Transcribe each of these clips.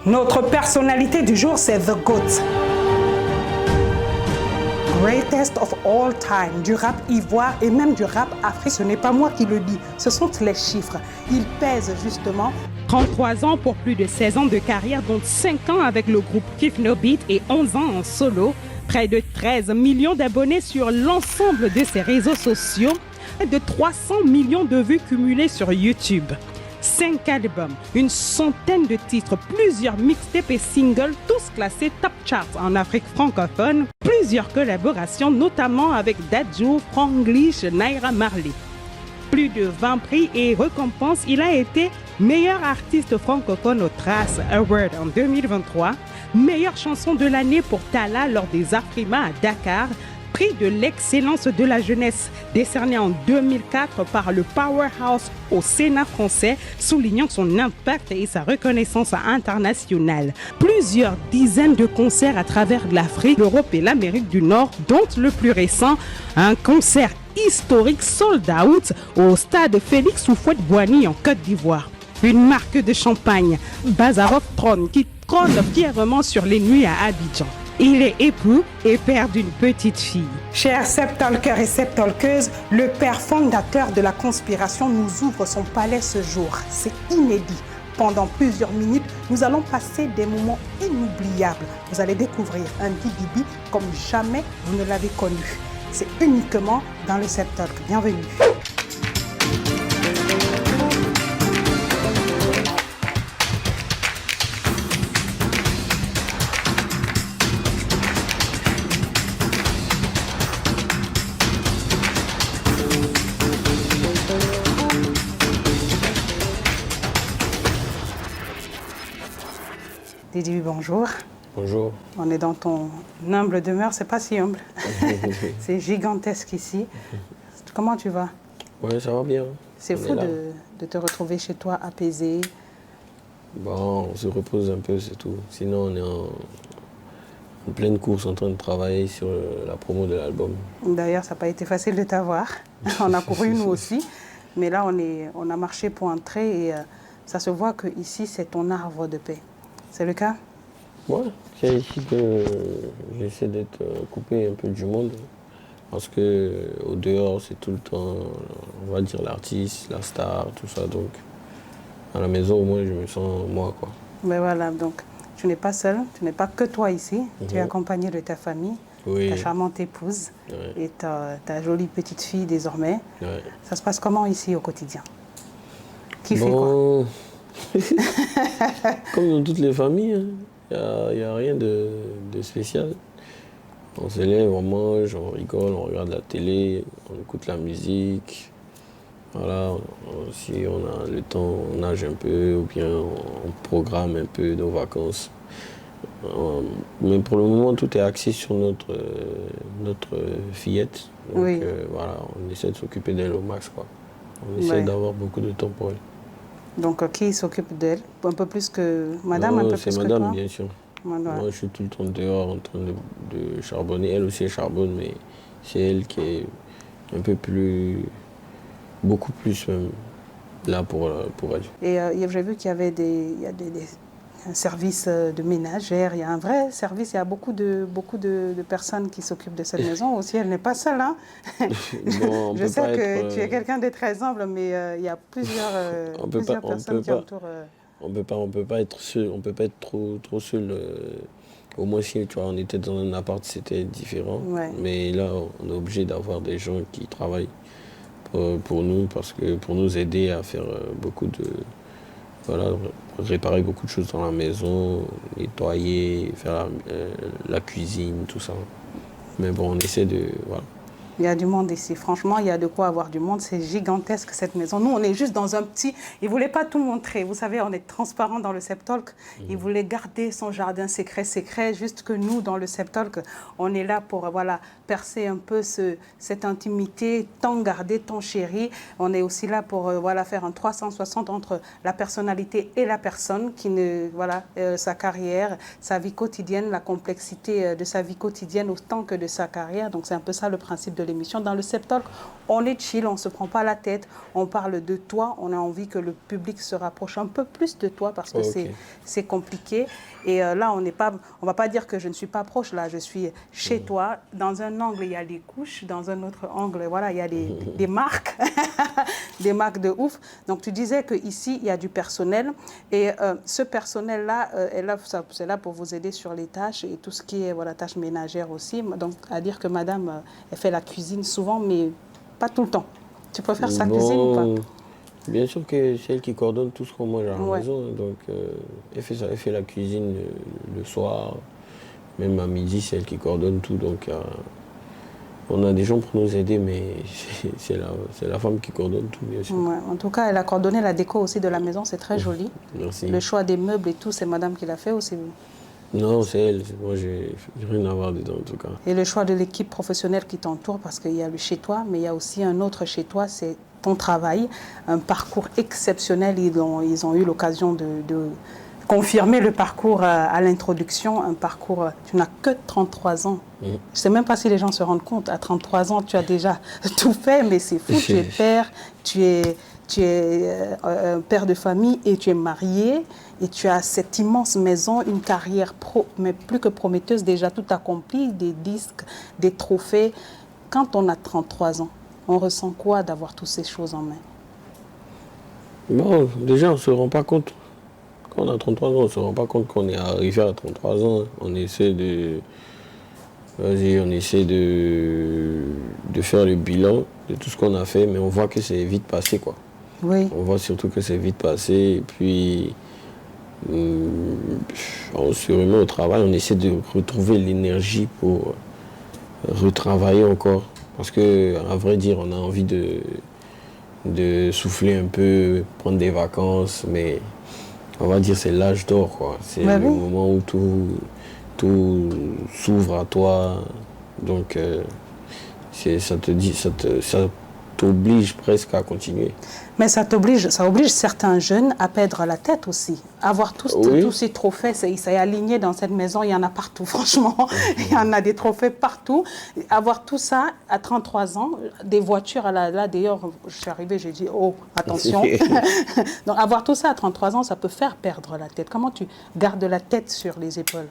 Notre personnalité du jour, c'est The GOAT. Greatest of all time, du rap ivoire et même du rap africain. Ce n'est pas moi qui le dis, ce sont les chiffres. Il pèse justement 33 ans pour plus de 16 ans de carrière, dont 5 ans avec le groupe Kiff No Beat et 11 ans en solo. Près de 13 millions d'abonnés sur l'ensemble de ses réseaux sociaux et de 300 millions de vues cumulées sur YouTube. 5 albums, une centaine de titres, plusieurs mixtapes et singles, tous classés top charts en Afrique francophone. Plusieurs collaborations, notamment avec Dadju, Franglish, Naira Marley. Plus de 20 prix et récompenses, il a été meilleur artiste francophone au Trace Award en 2023, meilleure chanson de l'année pour Tala lors des Afrima à Dakar, prix de l'excellence de la jeunesse décerné en 2004 par le Powerhouse au Sénat français, soulignant son impact et sa reconnaissance internationale. Plusieurs dizaines de concerts à travers l'Afrique, l'Europe et l'Amérique du Nord, dont le plus récent, un concert historique sold out au stade Félix Houphouët-Boigny en Côte d'Ivoire. Une marque de champagne, Bazarov trône, qui trône fièrement sur les nuits à Abidjan. Il est époux et père d'une petite fille. Chers septalkers et septalkeuses, le père fondateur de la conspiration nous ouvre son palais ce jour. C'est inédit. Pendant plusieurs minutes, nous allons passer des moments inoubliables. Vous allez découvrir un Didi comme jamais vous ne l'avez connu. C'est uniquement dans le Septalk. Bienvenue. Didi, bonjour. Bonjour. On est dans ton humble demeure, c'est pas si humble. C'est gigantesque ici. Comment tu vas? Oui, ça va bien. C'est fou de te retrouver chez toi apaisé. Bon, on se repose un peu, c'est tout. Sinon, on est en pleine course en train de travailler sur la promo de l'album. D'ailleurs, ça n'a pas été facile de t'avoir. On a couru nous aussi. Mais là, on a marché pour entrer et ça se voit que ici c'est ton arbre de paix. C'est le cas? Oui, c'est ici que j'essaie d'être coupé un peu du monde. Parce qu'au dehors, c'est tout le temps, on va dire, l'artiste, la star, tout ça. Donc, à la maison, au moins, je me sens moi, quoi. Ben voilà, donc, tu n'es pas seul, tu n'es pas que toi ici. Tu es accompagné de ta famille, ta charmante épouse et ta jolie petite fille désormais. Ouais. Ça se passe comment ici au quotidien? Qui fait quoi? Comme dans toutes les familles, il n'y a rien de spécial. On se lève, on mange, on rigole, on regarde la télé, on écoute la musique. Voilà, si on a le temps, on nage un peu ou bien on programme un peu nos vacances. Mais pour le moment, tout est axé sur notre fillette. Donc voilà, on essaie de s'occuper d'elle au max, quoi. On essaie d'avoir beaucoup de temps pour elle. Donc, qui s'occupe d'elle? Un peu plus que madame? Non, un peu c'est plus madame, que toi? bien sûr. Madame. Moi, je suis tout le temps dehors en train de charbonner. Elle aussi, elle charbonne, mais c'est elle qui est un peu plus, beaucoup plus même, là pour elle. Et j'ai vu qu'il y avait un service de ménagère, il y a un vrai service, il y a beaucoup de personnes qui s'occupent de cette maison aussi. Elle n'est pas seule, hein? Bon, je sais que tu es quelqu'un de très humble, mais il y a plusieurs personnes qui entourent. On peut pas être seul, on peut pas être trop seul. Au moins si tu vois, on était dans un appart, c'était différent. Ouais. Mais là, on est obligé d'avoir des gens qui travaillent pour nous, parce que pour nous aider à faire réparer beaucoup de choses dans la maison, nettoyer, faire la cuisine, tout ça. Mais bon, on essaie de... Voilà. Il y a du monde ici. Franchement, il y a de quoi avoir du monde. C'est gigantesque, cette maison. Nous, on est juste dans un petit... Il ne voulait pas tout montrer. Vous savez, on est transparent dans le Septalk. Il voulait garder son jardin secret, juste que nous, dans le Septalk, on est là pour percer un peu cette intimité, tant gardée, tant chérie. On est aussi là pour faire un 360 entre la personnalité et la personne, sa carrière, sa vie quotidienne, la complexité de sa vie quotidienne autant que de sa carrière. Donc, c'est un peu ça le principe de l'émission. Dans le Seb Talk, on est chill, on ne se prend pas la tête, on parle de toi, on a envie que le public se rapproche un peu plus de toi parce que c'est compliqué. Et là, on va pas dire que je ne suis pas proche, là, je suis chez toi. Dans un angle, il y a des couches, dans un autre angle, voilà, il y a des marques, des marques de ouf. Donc, tu disais qu'ici, il y a du personnel. Et ce personnel-là, c'est là pour vous aider sur les tâches et tout ce qui est tâches ménagères aussi. Donc, à dire que madame, elle fait la cuisine souvent, mais pas tout le temps. Tu préfères sa cuisine ou pas? Bien sûr que c'est elle qui coordonne tout ce qu'on mange à la maison. Donc, elle fait la cuisine le soir. Même à midi, c'est elle qui coordonne tout. Donc, on a des gens pour nous aider, mais c'est la femme qui coordonne tout, bien sûr. Ouais, en tout cas, elle a coordonné la déco aussi de la maison. C'est très joli. Merci. Le choix des meubles et tout, c'est madame qui l'a fait ou c'est vous? Non, c'est elle. Moi, j'ai rien à voir dedans, en tout cas. Et le choix de l'équipe professionnelle qui t'entoure, parce qu'il y a le chez toi, mais il y a aussi un autre chez toi, c'est ton travail, un parcours exceptionnel. Ils ont eu l'occasion de confirmer le parcours à l'introduction, un parcours, tu n'as que 33 ans. Je ne sais même pas si les gens se rendent compte, à 33 ans, tu as déjà tout fait, mais c'est fou, tu es père, tu es un père de famille et tu es marié et tu as cette immense maison, une carrière mais plus que prometteuse, déjà tout accompli, des disques, des trophées. Quand on a 33 ans, on ressent quoi d'avoir toutes ces choses en main? Bon, déjà, on ne se rend pas compte. Quand on a 33 ans, on ne se rend pas compte qu'on est arrivé à 33 ans. On essaie de faire le bilan de tout ce qu'on a fait, mais on voit que c'est vite passé, quoi. Oui. On voit surtout que c'est vite passé. Et puis, on se remet au travail, on essaie de retrouver l'énergie pour retravailler encore. Parce qu'à vrai dire, on a envie de souffler un peu, prendre des vacances, mais on va dire c'est l'âge d'or, quoi. C'est le moment où tout s'ouvre à toi. Donc, ça t'oblige presque à continuer. Mais ça oblige certains jeunes à perdre la tête aussi. Avoir tous ces trophées, c'est aligné dans cette maison, il y en a partout, franchement. Il y en a des trophées partout. Avoir tout ça à 33 ans, des voitures, là d'ailleurs, je suis arrivée, j'ai dit, oh, attention. Donc avoir tout ça à 33 ans, ça peut faire perdre la tête. Comment tu gardes la tête sur les épaules?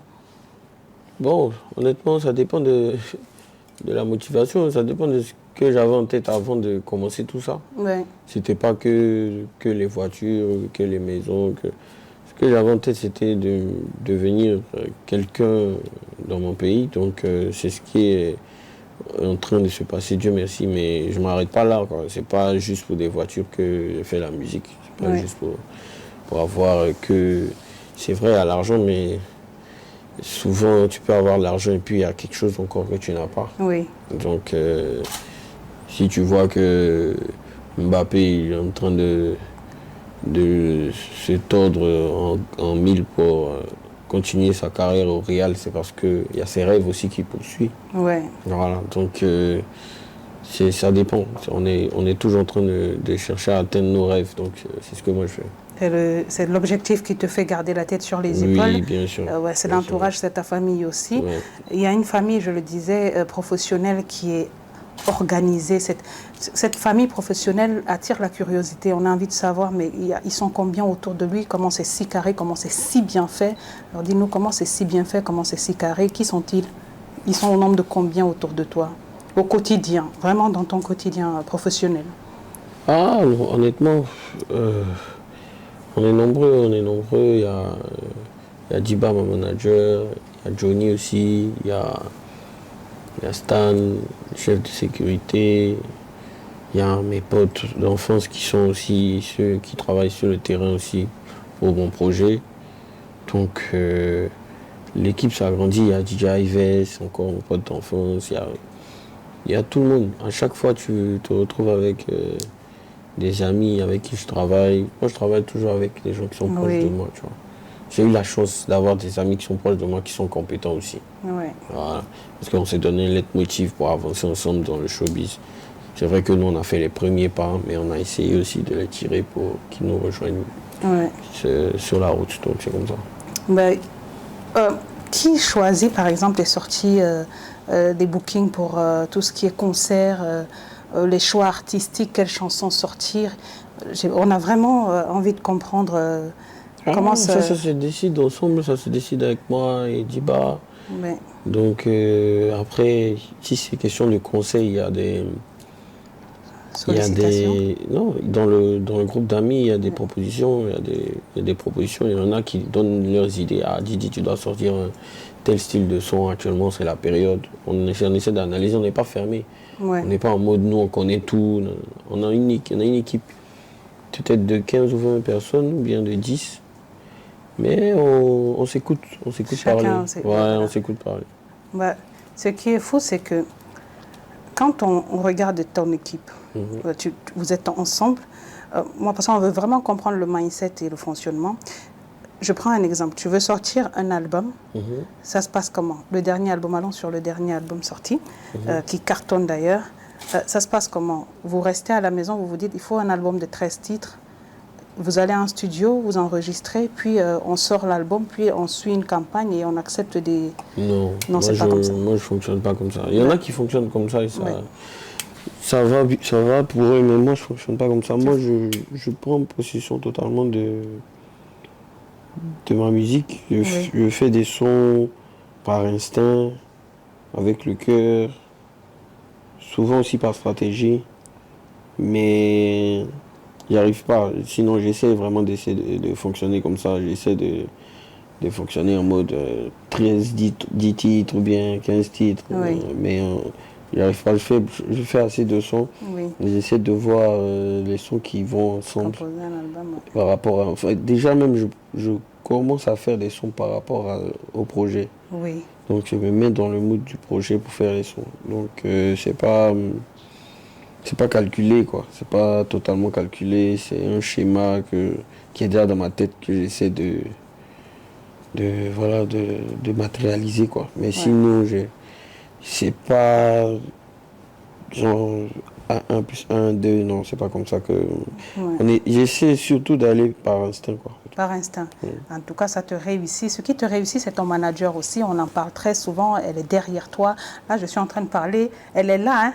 Bon, honnêtement, ça dépend de la motivation, ça dépend de ce que j'avais en tête avant de commencer tout ça. Ouais. C'était pas que les voitures, que les maisons. Ce que j'avais en tête, c'était de devenir quelqu'un dans mon pays. Donc, c'est ce qui est en train de se passer, Dieu merci. Mais je ne m'arrête pas là, quoi. C'est pas juste pour des voitures que je fais la musique. C'est pas juste pour avoir que... C'est vrai, à l'argent, mais... Souvent, tu peux avoir de l'argent et puis il y a quelque chose encore que tu n'as pas. Oui. Donc, si tu vois que Mbappé est en train de se tordre en mille pour continuer sa carrière au Real, c'est parce qu'il y a ses rêves aussi qu'il poursuit. Ouais. Voilà, donc ça dépend. On est toujours en train de chercher à atteindre nos rêves, donc c'est ce que moi je fais. C'est l'objectif qui te fait garder la tête sur les épaules. Oui, bien sûr. C'est l'entourage, c'est ta famille aussi. Ouais. Il y a une famille, je le disais, professionnelle qui est organisée. Cette famille professionnelle attire la curiosité. On a envie de savoir, mais ils sont combien autour de lui? Comment c'est si carré? Comment c'est si bien fait? Alors dis-nous, comment c'est si bien fait? Comment c'est si carré? Qui sont-ils? Ils sont au nombre de combien autour de toi? Au quotidien, vraiment dans ton quotidien professionnel. Ah, honnêtement... On est nombreux. Il y a Diba, mon manager, il y a Johnny aussi, il y a Stan, le chef de sécurité, il y a mes potes d'enfance qui sont aussi ceux qui travaillent sur le terrain aussi pour mon projet. Donc l'équipe s'agrandit, il y a DJ Ives, encore mon pote d'enfance, il y a tout le monde. À chaque fois tu te retrouves avec... des amis avec qui je travaille. Moi, je travaille toujours avec des gens qui sont proches de moi, tu vois. J'ai eu la chance d'avoir des amis qui sont proches de moi, qui sont compétents aussi. Ouais. Voilà. Parce qu'on s'est donné un leitmotiv pour avancer ensemble dans le showbiz. C'est vrai que nous, on a fait les premiers pas, mais on a essayé aussi de les tirer pour qu'ils nous rejoignent sur la route. Donc, c'est comme ça. Ben, qui choisit par exemple les sorties des bookings pour tout ce qui est concert, les choix artistiques, quelles chansons sortir? On a vraiment envie de comprendre comment ça se décide ensemble, ça se décide avec moi et Diba. Ouais. Donc après, si c'est question de conseils, il y a des... Non, dans le groupe d'amis, il y a des propositions, il y a des propositions, il y en a qui donnent leurs idées. Ah, Didi, tu dois sortir un tel style de son, actuellement c'est la période. On essaie d'analyser, on n'est pas fermé. Ouais. On n'est pas en mode, nous on connaît tout. On a une équipe peut-être de 15 ou 20 personnes, ou bien de 10. Mais on s'écoute parler. On s'écoute parler. Bah, ce qui est fou, c'est que quand on regarde ton équipe, vous êtes ensemble, moi, parce qu'on veut vraiment comprendre le mindset et le fonctionnement. Je prends un exemple. Tu veux sortir un album, ça se passe comment? Le dernier album, allons sur le dernier album sorti, qui cartonne d'ailleurs. Ça se passe comment? Vous restez à la maison, vous vous dites, il faut un album de 13 titres. Vous allez en studio, vous enregistrez, puis on sort l'album, puis on suit une campagne et on accepte des... Non, c'est pas comme ça. Moi, je ne fonctionne pas comme ça. Il y en a qui fonctionnent comme ça et ça va pour eux, mais moi, je ne fonctionne pas comme ça. Moi, je prends possession totalement de ma musique. Je fais des sons par instinct, avec le cœur, souvent aussi par stratégie, mais... J'y arrive pas, sinon j'essaie vraiment d'essayer de fonctionner comme ça, j'essaie de fonctionner en mode 13, 10 titres ou bien 15 titres, mais j'y arrive pas, je fais assez de sons, j'essaie de voir les sons qui vont ensemble par rapport à... Enfin, déjà même je commence à faire des sons par rapport au projet, donc je me mets dans le mood du projet pour faire les sons, donc c'est pas calculé, quoi. C'est pas totalement calculé. C'est un schéma qui est déjà dans ma tête que j'essaie de matérialiser, quoi. Mais sinon, c'est pas genre 1 plus 1, 2, non, c'est pas comme ça que... J'essaie surtout d'aller par instinct, quoi. Par instinct. En tout cas, ça te réussit. Ce qui te réussit, c'est ton manager aussi. On en parle très souvent. Elle est derrière toi. Là, je suis en train de parler. Elle est là, hein.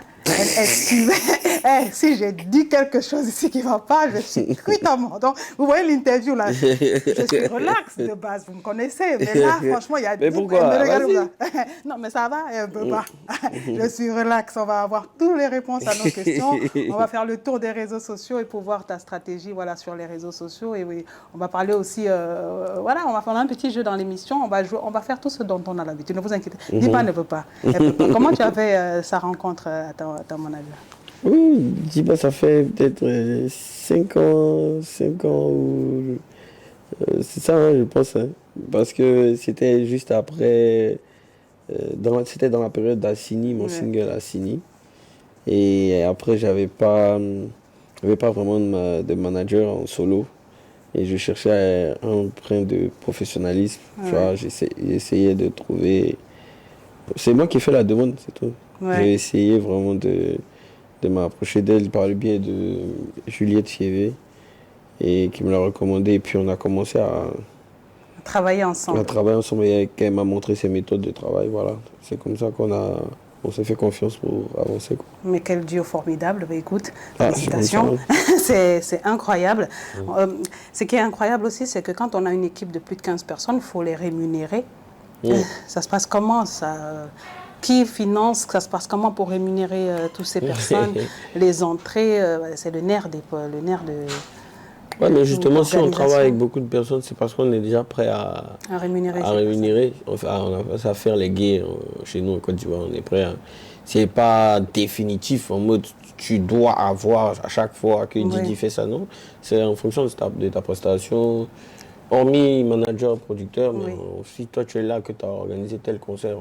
Si j'ai dit quelque chose ici qui ne va pas, je suis cuitement. Donc, vous voyez l'interview là, je suis relax de base, vous me connaissez. Mais là, franchement, il y a... Mais pourquoi? Non, mais ça va, un peu pas. Je suis relax, on va avoir toutes les réponses à nos questions. On va faire le tour des réseaux sociaux et pour voir ta stratégie sur les réseaux sociaux. Et oui, on va parler aussi, on va faire un petit jeu dans l'émission. On va faire tout ce dont on a l'habitude. Ne vous inquiétez pas. Diba ne peut pas. Comment tu as fait sa rencontre à ton manager? Oui, Diba, ça fait peut-être 5 ans ou... c'est ça, hein, je pense, hein, parce que c'était juste après, c'était dans la période d'Assini, mon single Assini, et après j'avais pas vraiment de manager en solo, et je cherchais un brin de professionnalisme, tu vois, j'essayais de trouver... C'est moi qui ai fait la demande, c'est tout. J'ai essayé vraiment de m'approcher d'elle par le biais de Juliette Fievé et qui me l'a recommandé. Et puis on a commencé à travailler ensemble. Et elle m'a montré ses méthodes de travail. Voilà. C'est comme ça on s'est fait confiance pour avancer, quoi. Mais quel duo formidable. Bah, écoute, félicitations. C'est incroyable. Ce qui est incroyable aussi, c'est que quand on a une équipe de plus de 15 personnes, il faut les rémunérer. Ça se passe comment ça? Qui finance? Ça se passe comment pour rémunérer toutes ces personnes? Les entrées, c'est le nerf de... Oui, mais justement, si on travaille avec beaucoup de personnes, c'est parce qu'on est déjà prêt à rémunérer. Enfin, on a pas à faire les guets chez nous en Côte d'Ivoire. On est prêt à... C'est pas définitif, en mode tu dois avoir à chaque fois que Didi fait ça, non. C'est en fonction de ta prestation. Hormis manager, producteur, mais si toi tu es là, que tu as organisé tel concert,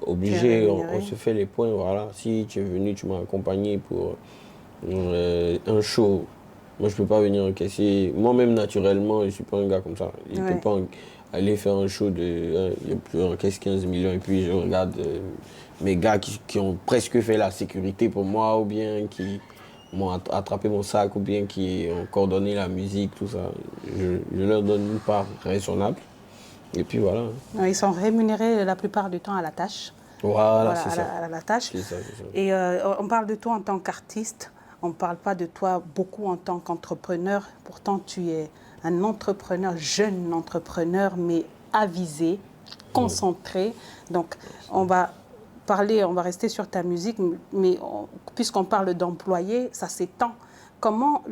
obligé, on se fait les points, voilà. Si tu es venu, tu m'as accompagné pour un show, moi je peux pas venir encaisser. Moi-même naturellement, je suis pas un gars comme ça. Je peux pas aller faire un show je encaisse 15 millions et puis je regarde mes gars qui ont presque fait la sécurité pour moi ou bien qui m'ont attrapé mon sac ou bien qui ont coordonné la musique, tout ça. Je leur donne une part raisonnable. Et puis voilà. Ils sont rémunérés la plupart du temps à la tâche. Voilà, c'est ça. À la tâche. C'est ça, c'est ça. Et on parle de toi en tant qu'artiste, on ne parle pas de toi beaucoup en tant qu'entrepreneur. Pourtant, tu es un entrepreneur, jeune entrepreneur, mais avisé, concentré. Donc, on va rester sur ta musique, mais puisqu'on parle d'employés, ça s'étend. Comment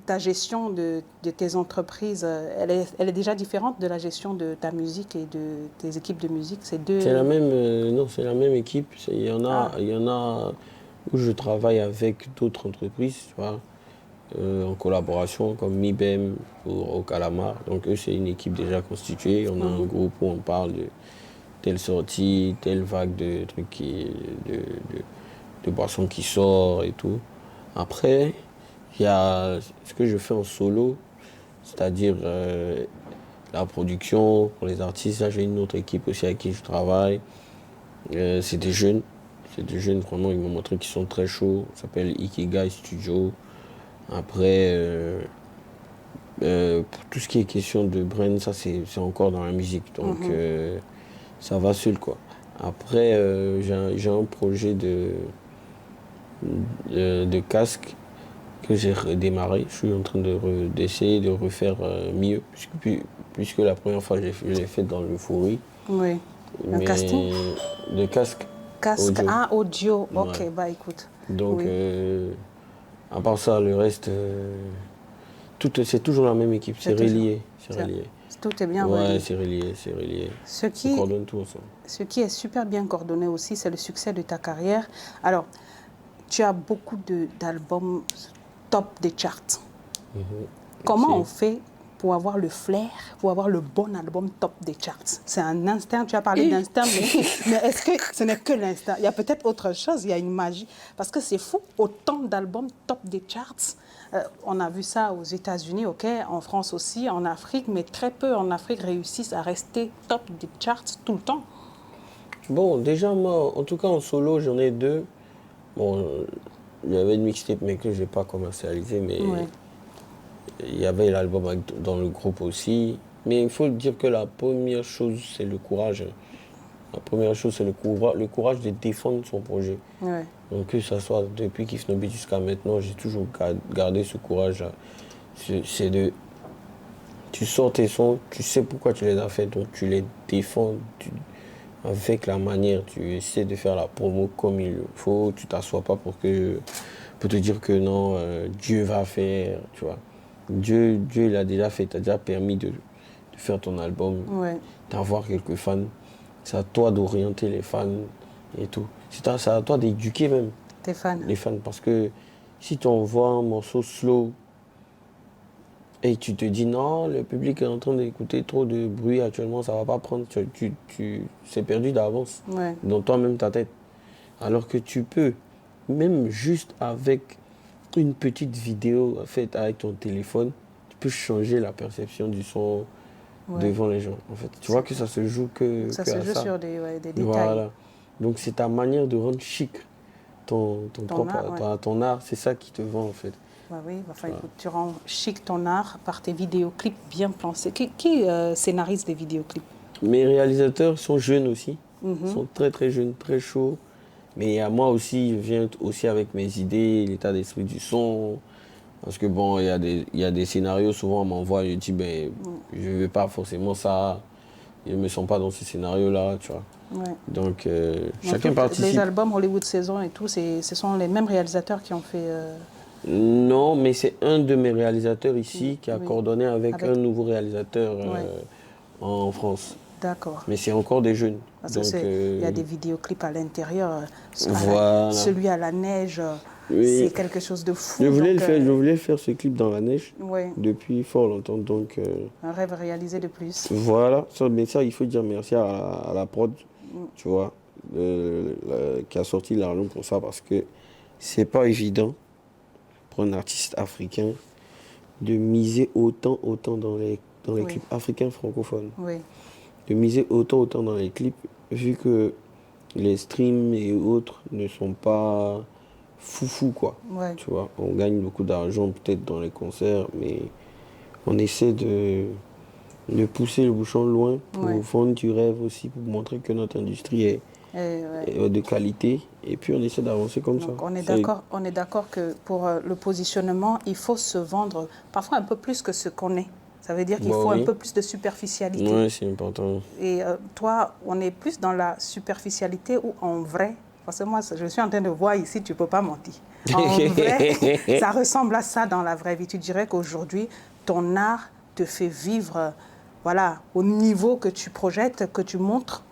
ta gestion de tes entreprises, elle est déjà différente de la gestion de ta musique et de tes équipes de musique? C'est la même, non, c'est la même équipe. Il y en a où je travaille avec d'autres entreprises, tu vois, en collaboration, comme MIBEM ou au Calamar. Donc eux, c'est une équipe déjà constituée. On a un groupe où on parle de telle sortie, telle vague de trucs de boissons qui sort et tout. Après, il y a ce que je fais en solo, c'est-à-dire la production pour les artistes. Là, j'ai une autre équipe aussi avec qui je travaille. C'est des jeunes. C'est des jeunes, vraiment, ils m'ont montré qu'ils sont très chauds. Ça s'appelle Ikigai Studio. Après, pour tout ce qui est question de brain, ça, c'est encore dans la musique. Donc, ça va seul, quoi. Après, j'ai un projet de casque que j'ai redémarré. Je suis en train d'essayer de refaire mieux, puisque la première fois, je l'ai fait dans l'euphorie. Oui. Un casting? De casque. Casque, audio. Ah, audio. Ouais. Ok, bah écoute. Donc, à part ça, le reste, c'est toujours la même équipe. C'est relié. C'est relié. Tout est bien relié. Ouais, c'est relié, c'est relié. On coordonne tout ensemble. Ce qui est super bien coordonné aussi, c'est le succès de ta carrière. Alors, tu as beaucoup d'albums top des charts. Comment on fait pour avoir le flair, pour avoir le bon album top des charts? C'est un instinct, tu as parlé d'instinct, mais est-ce que ce n'est que l'instinct? Il y a peut-être autre chose, il y a une magie. Parce que c'est fou, autant d'albums top des charts. On a vu ça aux États-Unis, ok, en France aussi, en Afrique, mais très peu en Afrique réussissent à rester top des charts tout le temps. Bon, déjà, moi, en tout cas en solo, j'en ai 2. Bon, il y avait une mixtape, mais que je n'ai pas commercialisé, mais il y avait l'album dans le groupe aussi. Mais il faut dire que la première chose, c'est le courage. La première chose, c'est le courage de défendre son projet. Ouais. Donc que ça soit depuis Kif No Beat jusqu'à maintenant, j'ai toujours gardé ce courage-là. C'est de... Tu sors tes sons, tu sais pourquoi tu les as fait, donc tu les défends avec la manière. Tu essaies de faire la promo comme il faut. Tu t'assois pas pour te dire que non, Dieu va faire, tu vois. Dieu il a déjà fait, t'as déjà permis de faire ton album, d'avoir quelques fans. C'est à toi d'orienter les fans et tout. C'est à toi d'éduquer même tes fans. Les fans. Parce que si tu envoies un morceau slow et tu te dis non, le public est en train d'écouter trop de bruit actuellement, ça va pas prendre, c'est perdu d'avance dans toi-même ta tête. Alors que tu peux, même juste avec une petite vidéo faite avec ton téléphone, tu peux changer la perception du son devant les gens. En fait, tu vois que ça se joue ça se joue sur des détails. Voilà. Donc c'est ta manière de rendre chic ton art, c'est ça qui te vend en fait. Oui, enfin, écoute, tu rends chic ton art par tes vidéoclips bien pensés. Qui scénarise des vidéoclips? Mes réalisateurs sont jeunes aussi, ils sont très très jeunes, très chauds. Mais à moi aussi, je viens aussi avec mes idées, l'état d'esprit du son. Parce que bon, il y a des scénarios, souvent on m'envoie, je dis, ben, je ne veux pas forcément ça. Je ne me sens pas dans ce scénario-là, tu vois. Ouais. Donc, chacun participe. Les albums Hollywood Saison et tout, ce sont les mêmes réalisateurs qui ont fait... Non, mais c'est un de mes réalisateurs ici qui a coordonné avec un nouveau réalisateur en France. D'accord. Mais c'est encore des jeunes. Parce qu'il y a des vidéoclips à l'intérieur. Voilà. Celui à la neige, c'est quelque chose de fou. Je voulais faire ce clip dans la neige depuis fort longtemps. Donc, un rêve réalisé de plus. Voilà. Mais ça, il faut dire merci à la prod, tu vois, qui a sorti l'argent pour ça. Parce que c'est pas évident pour un artiste africain de miser autant dans les clips africains francophones. Oui. De miser autant dans les clips, vu que les streams et autres ne sont pas foufou, quoi. Tu vois, on gagne beaucoup d'argent peut-être dans les concerts, mais on essaie de de pousser le bouchon loin pour Ouais. vendre du rêve aussi, pour montrer que notre industrie Ouais. est de qualité. Et puis on essaie d'avancer comme ça. Donc on est d'accord que pour le positionnement, il faut se vendre parfois un peu plus que ce qu'on est. Ça veut dire qu'il faut un Oui, peu plus de superficialité. ouais, c'est important. Et toi, on est plus dans la superficialité ou en vrai? Parce que moi, je suis en train de voir ici, tu ne peux pas mentir. En vrai, ça ressemble à ça dans la vraie vie. Tu dirais qu'aujourd'hui, ton art te fait vivre, voilà, au niveau que tu projettes, que tu montres.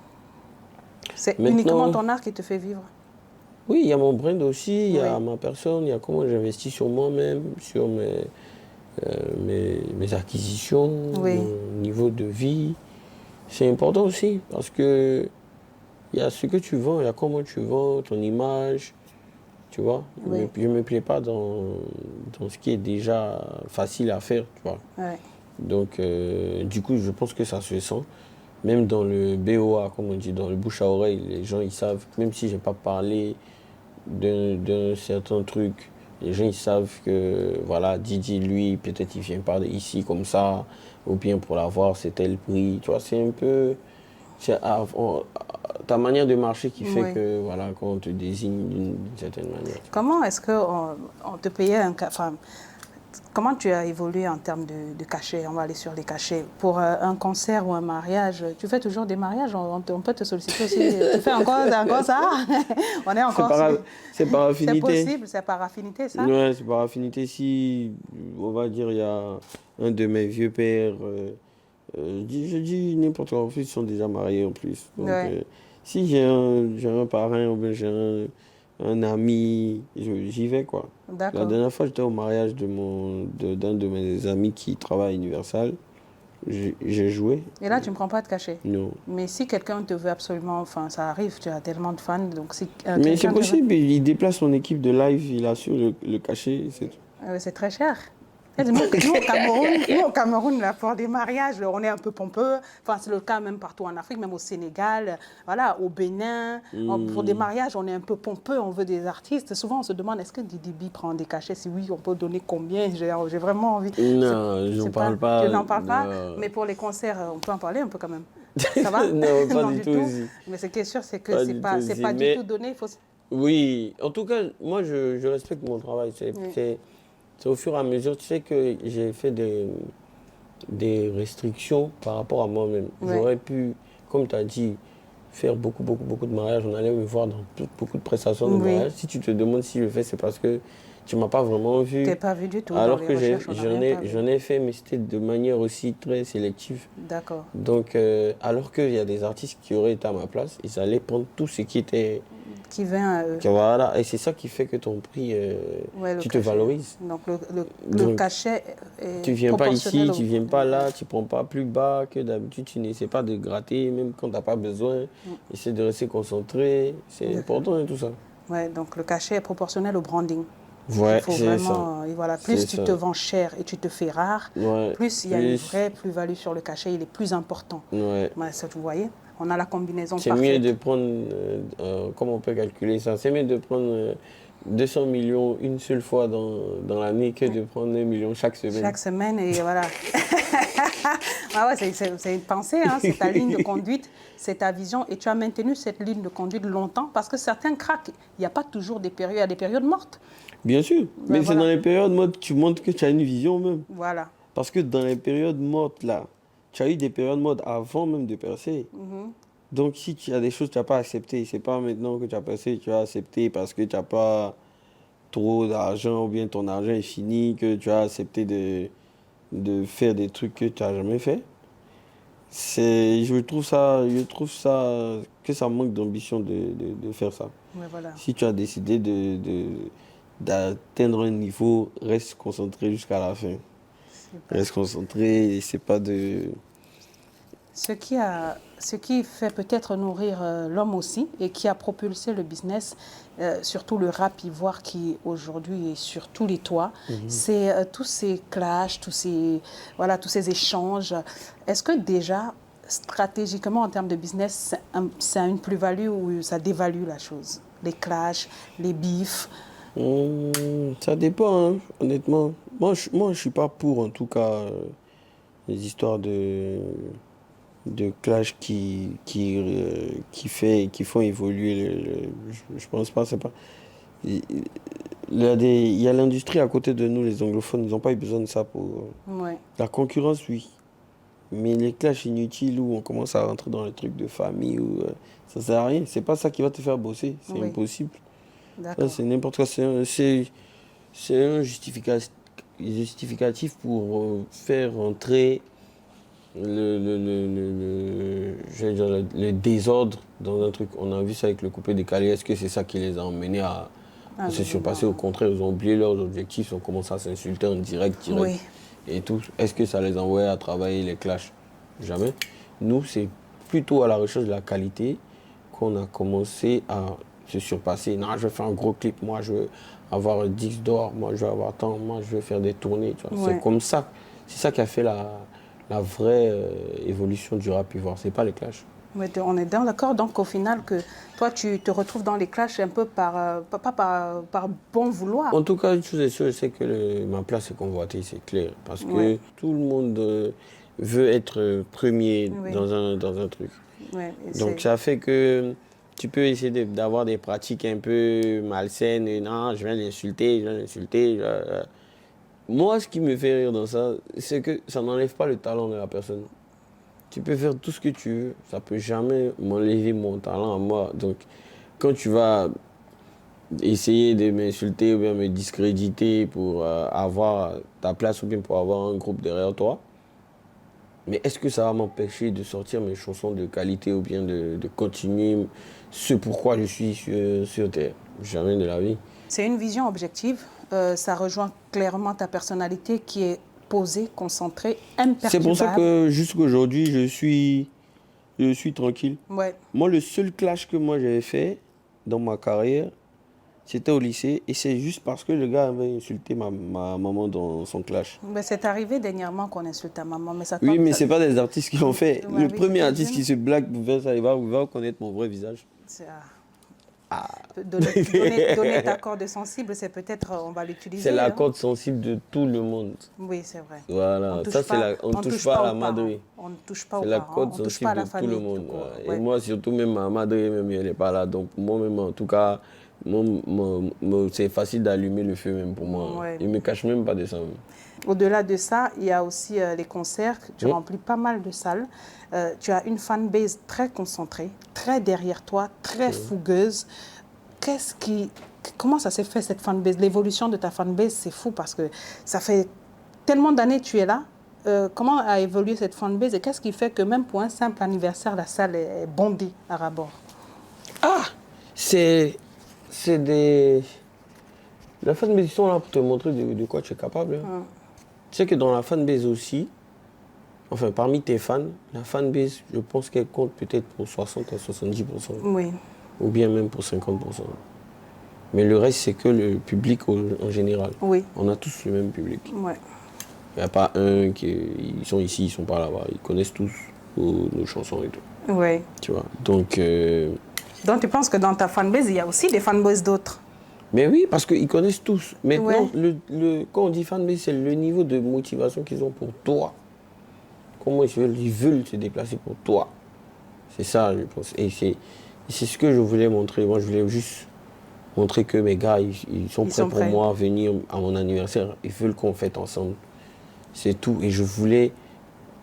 C'est uniquement Maintenant, ton art qui te fait vivre. oui, il y a mon brand aussi, il y a Oui. ma personne, il y a comment j'investis sur moi-même, sur mes acquisitions, Oui. mon niveau de vie. C'est important aussi parce que il y a ce que tu vends, il y a comment tu vends, ton image, tu vois. Oui. Je me plais pas dans ce qui est déjà facile à faire, tu vois. Ouais. Donc, du coup, je pense que ça se sent. Même dans le BOA, comme on dit, dans le bouche à oreille, les gens, ils savent, même si j'ai pas parlé d'un certain truc, les gens, ils savent que, voilà, Didi, lui, peut-être il vient pas d'ici comme ça, ou bien pour l'avoir, c'est tel prix. Tu vois, c'est un peu... ta manière de marcher qui fait Oui. que, voilà, quand on te désigne d'une certaine manière. Comment est-ce qu'on te payait enfin, comment tu as évolué en termes de cachet? On va aller sur les cachets. Pour un concert ou un mariage, tu fais toujours des mariages? On peut te solliciter aussi. Tu fais encore ça? On est encore sur... C'est par C'est affinité. possible, c'est par affinité, ça? Ouais, c'est par affinité. Si, on va dire, il y a un de mes vieux pères, je dis n'importe quoi, en plus, ils sont déjà mariés en plus. Donc, Ouais. si j'ai un parrain ou bien j'ai un ami, j'y vais, quoi. La D'accord. dernière fois, j'étais au mariage d'un de mes amis qui travaille à Universal. J'ai joué. Et là, tu ne prends pas de cachet. Non. Mais si quelqu'un te veut absolument, enfin, ça arrive, tu as tellement de fans, donc si Mais c'est quelqu'un te veut, possible, il déplace son équipe de live, il assure le cachet, c'est tout. c'est très cher. Nous, au Cameroun, là, pour des mariages, on est un peu pompeux. Enfin, c'est le cas même partout en Afrique, même au Sénégal, voilà, au Bénin. Pour des mariages, on est un peu pompeux, on veut des artistes. Souvent, on se demande, est-ce que Didi B prend des cachets? Si oui, on peut donner combien? J'ai vraiment envie. Non, j'en parle pas. Tu n'en parles pas, Non. mais pour les concerts, on peut en parler un peu quand même. Ça va? Non, pas Non, du du tout tout. aussi. Mais ce qui est sûr, c'est que Pas c'est du pas, tout c'est aussi. pas du Mais tout donné. Il faut... oui, en tout cas, moi, je respecte mon travail. Oui. C'est au fur et à mesure, tu sais que j'ai fait des restrictions par rapport à moi-même. Oui. J'aurais pu, comme tu as dit, faire beaucoup de mariages. On allait me voir dans beaucoup de prestations de Oui. mariage. Si tu te demandes si je fais, c'est parce que tu m'as pas vraiment vu. Tu n'es pas vu du tout dans Alors les que recherches, on n'a rien pas vu. j'en ai fait, mais c'était de manière aussi très sélective. D'accord. Donc, alors qu'il y a des artistes qui auraient été à ma place, ils allaient prendre tout ce qui était... Qui vient à eux. Voilà, et c'est ça qui fait que ton prix, Ouais, tu te cachet. valorises. Donc le Donc, cachet est tu viens pas proportionnel ici, tu viens pas là, tu prends pas plus bas que d'habitude, tu n'essaies pas de gratter, même quand tu n'as pas besoin. Essaie de rester concentré, c'est important et tout ça. Ouais, donc le cachet est proportionnel au branding. Ouais, Il faut c'est vraiment, ça. et voilà, plus C'est tu ça. te vends cher et tu te fais rare, Ouais, plus il y a une vraie plus-value sur le cachet, il est plus important. Ouais. Ouais, ça, vous voyez, on a la combinaison C'est parfaite. mieux de prendre, comment on peut calculer ça? C'est mieux de prendre 200 millions une seule fois dans l'année que de prendre 1 million chaque semaine. Chaque semaine, et voilà. Ah ouais, c'est une pensée, hein, c'est ta ligne de conduite, c'est ta vision, et tu as maintenu cette ligne de conduite longtemps, parce que certains craquent. Il n'y a pas toujours des périodes, il y a des périodes mortes. Bien sûr, mais c'est voilà. dans les périodes mortes que tu montres que tu as une vision même. Voilà. Parce que dans les périodes mortes, là, tu as eu des périodes mortes avant même de percer. Donc si tu as des choses que tu n'as pas acceptées, c'est pas maintenant que tu as percé, tu as accepté parce que tu n'as pas trop d'argent ou bien ton argent est fini, que tu as accepté de faire des trucs que tu n'as jamais fait. Je trouve ça que ça manque d'ambition de faire ça. Ouais, voilà. Si tu as décidé d'atteindre un niveau, reste concentré jusqu'à la fin. Super. Reste concentré et c'est pas de... Ce qui fait peut-être nourrir l'homme aussi et qui a propulsé le business, surtout le rap ivoire qui aujourd'hui est sur tous les toits, c'est tous ces clashs, tous ces échanges. Est-ce que déjà, stratégiquement en termes de business, ça a une plus-value ou ça dévalue la chose? Les clashs, les bifs? Ça dépend, hein, honnêtement. Moi, je suis pas pour, en tout cas. les histoires de clash qui font évoluer je pense pas, c'est pas. Il il y a l'industrie à côté de nous, les anglophones, ils n'ont pas eu besoin de ça pour. Ouais. La concurrence, oui. Mais les clashs inutiles où on commence à rentrer dans les trucs de famille, ça sert à rien. C'est pas ça qui va te faire bosser, c'est Oui. impossible. Ça, D'accord. c'est n'importe quoi. C'est un justificatif pour faire entrer j'allais dire le désordre dans un truc. On a vu ça avec le coupé décalé. Est-ce que c'est ça qui les a emmenés à se surpasser? Au contraire, ils ont oublié leurs objectifs, ils ont commencé à s'insulter en direct. Oui. Et tout. Est-ce que ça les envoyait à travailler les clashs? Jamais. Nous, c'est plutôt à la recherche de la qualité qu'on a commencé à se surpasser. Non, je vais faire un gros clip, moi je veux avoir 10 d'or, moi je veux avoir tant, moi je veux faire des tournées. Tu vois. Ouais. C'est comme ça. C'est ça qui a fait la vraie évolution du rap ivoire. C'est pas les clashs. Ouais, on est d'accord. Donc, au final, que toi, tu te retrouves dans les clashs un peu pas par bon vouloir. En tout cas, une chose est sûre, c'est que ma place est convoitée, c'est clair. Parce que Ouais. tout le monde veut être premier Oui. dans un truc. Ouais, et Donc c'est- ça fait que tu peux essayer d'avoir des pratiques un peu malsaines. Et non, je viens l'insulter, je viens l'insulter. Moi, ce qui me fait rire dans ça, c'est que ça n'enlève pas le talent de la personne. Tu peux faire tout ce que tu veux, ça peut jamais m'enlever mon talent à moi. Donc quand tu vas essayer de m'insulter ou bien me discréditer pour avoir ta place ou bien pour avoir un groupe derrière toi, mais est-ce que ça va m'empêcher de sortir mes chansons de qualité ou bien de continuer ce pourquoi je suis sur Terre? Jamais de la vie. c'est une vision objective. Ça rejoint clairement ta personnalité qui est posée, concentrée, imperturbable. C'est pour ça que jusqu'aujourd'hui, je suis tranquille. Ouais. Moi, le seul clash que moi j'avais fait dans ma carrière, c'était au lycée. Et c'est juste parce que le gars avait insulté ma maman dans son clash. Mais c'est arrivé dernièrement qu'on insulte ta maman. Mais ça Oui, mais ça- c'est pas des artistes qui l'ont fait. Ouais, Le oui, premier artiste j'imagine. qui se blague pour faire ça, il va reconnaître mon vrai visage. c'est- Ah. Donner ta corde sensible, c'est peut-être, on va l'utiliser. C'est la hein. corde sensible de tout le monde. Oui, c'est vrai. Voilà, touche ça c'est on ne touche pas à la aux madré. parents. On ne touche pas aux C'est la parents. code On ne touche pas à sensible la de tout famille. le monde. tout court. Ouais. Ouais. Et moi, surtout, même ma madré, même elle n'est pas là. Donc, moi-même, en tout cas, c'est facile d'allumer le feu, même pour moi. Ouais. Il ne me cache même pas de ça. Au-delà de ça, il y a aussi les concerts. Tu Oui. remplis pas mal de salles. Tu as une fanbase très concentrée, très derrière toi, très fougueuse. Comment ça s'est fait cette fanbase? L'évolution de ta fanbase, c'est fou parce que ça fait tellement d'années que tu es là. Comment a évolué cette fanbase et qu'est-ce qui fait que même pour un simple anniversaire, la salle est bondée à ras-bord? Ah, c'est des... La fanbase, ils sont là pour te montrer de quoi tu es capable. Hein. Tu sais que dans la fanbase aussi, enfin, parmi tes fans, la fanbase, je pense qu'elle compte peut-être pour 60 à 70%. Oui. Ou bien même pour 50%. Mais le reste, c'est que le public en général. Oui. On a tous le même public. Ouais. Il n'y a pas un ils sont ici, ils sont pas là-bas. Ils connaissent tous nos chansons et tout. Oui. Tu vois. Donc, Donc tu penses que dans ta fanbase, il y a aussi des fanbases d'autres? mais oui, parce qu'ils connaissent tous. Maintenant, Ouais. quand on dit fanbase, c'est le niveau de motivation qu'ils ont pour toi. Comment ils veulent se déplacer pour toi. C'est ça, je pense. Et c'est ce que je voulais montrer. Moi, je voulais juste montrer que mes gars, ils sont prêts pour moi à venir à mon anniversaire. Ils veulent qu'on fête ensemble. C'est tout. Et je voulais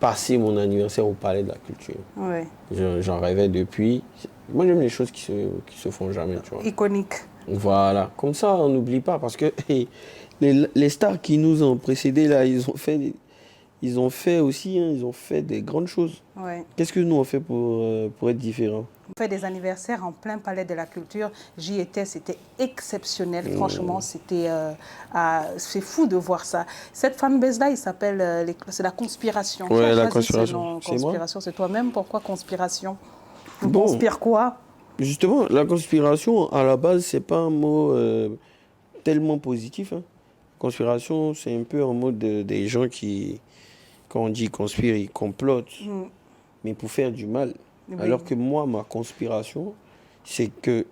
passer mon anniversaire au Palais de la Culture. Ouais. J'en rêvais depuis. Moi, j'aime les choses qui se font jamais, tu vois. Iconique. Voilà. Comme ça, on n'oublie pas. Parce que les stars qui nous ont précédés, là, ils ont fait aussi, hein, ils ont fait des grandes choses. Ouais. Qu'est-ce que nous on fait pour être différents? On fait des anniversaires en plein Palais de la Culture. J'y étais, c'était exceptionnel. Franchement, c'est fou de voir ça. Cette fanbase-là, il s'appelle, c'est la Conspiration. Ouais, Qui a la choisi ce Conspiration. nom? C'est moi. Conspiration, c'est toi-même. Pourquoi Conspiration? On Bon. conspire quoi? Justement, la conspiration, à la base, c'est pas un mot tellement positif. Hein. Conspiration, c'est un peu en mode des gens qui, quand on dit conspire, ils complotent, mais pour faire du mal. Oui. Alors que moi, ma conspiration, c'est que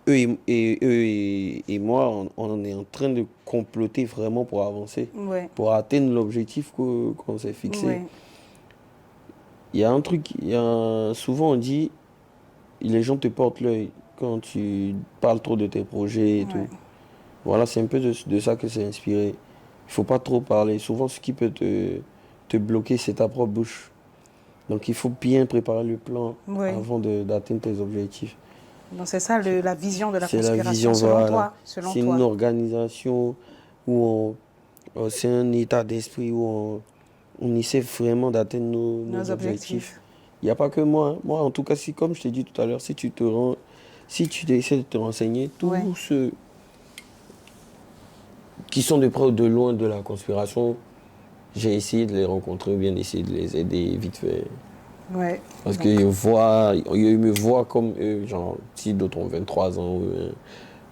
eux et moi, on est en train de comploter vraiment pour avancer, pour atteindre l'objectif qu'on s'est fixé. Il y a un truc, souvent on dit, les gens te portent l'œil quand tu parles trop de tes projets et tout. Voilà, c'est un peu de ça que c'est inspiré. Il ne faut pas trop parler. Souvent, ce qui peut te bloquer, c'est ta propre bouche. Donc, il faut bien préparer le plan avant d'atteindre tes objectifs. Donc, c'est ça la vision de la conspiration, la vision, selon toi. C'est une organisation où c'est un état d'esprit où on essaie vraiment d'atteindre nos objectifs. Il n'y a pas que moi. Moi, en tout cas, comme je t'ai dit tout à l'heure, si tu essaies de te renseigner, tous ceux qui sont de près ou de loin de la conspiration, j'ai essayé de les rencontrer ou bien d'essayer de les aider vite fait. Parce qu'ils me voient comme eux, genre, si d'autres ont 23 ans ou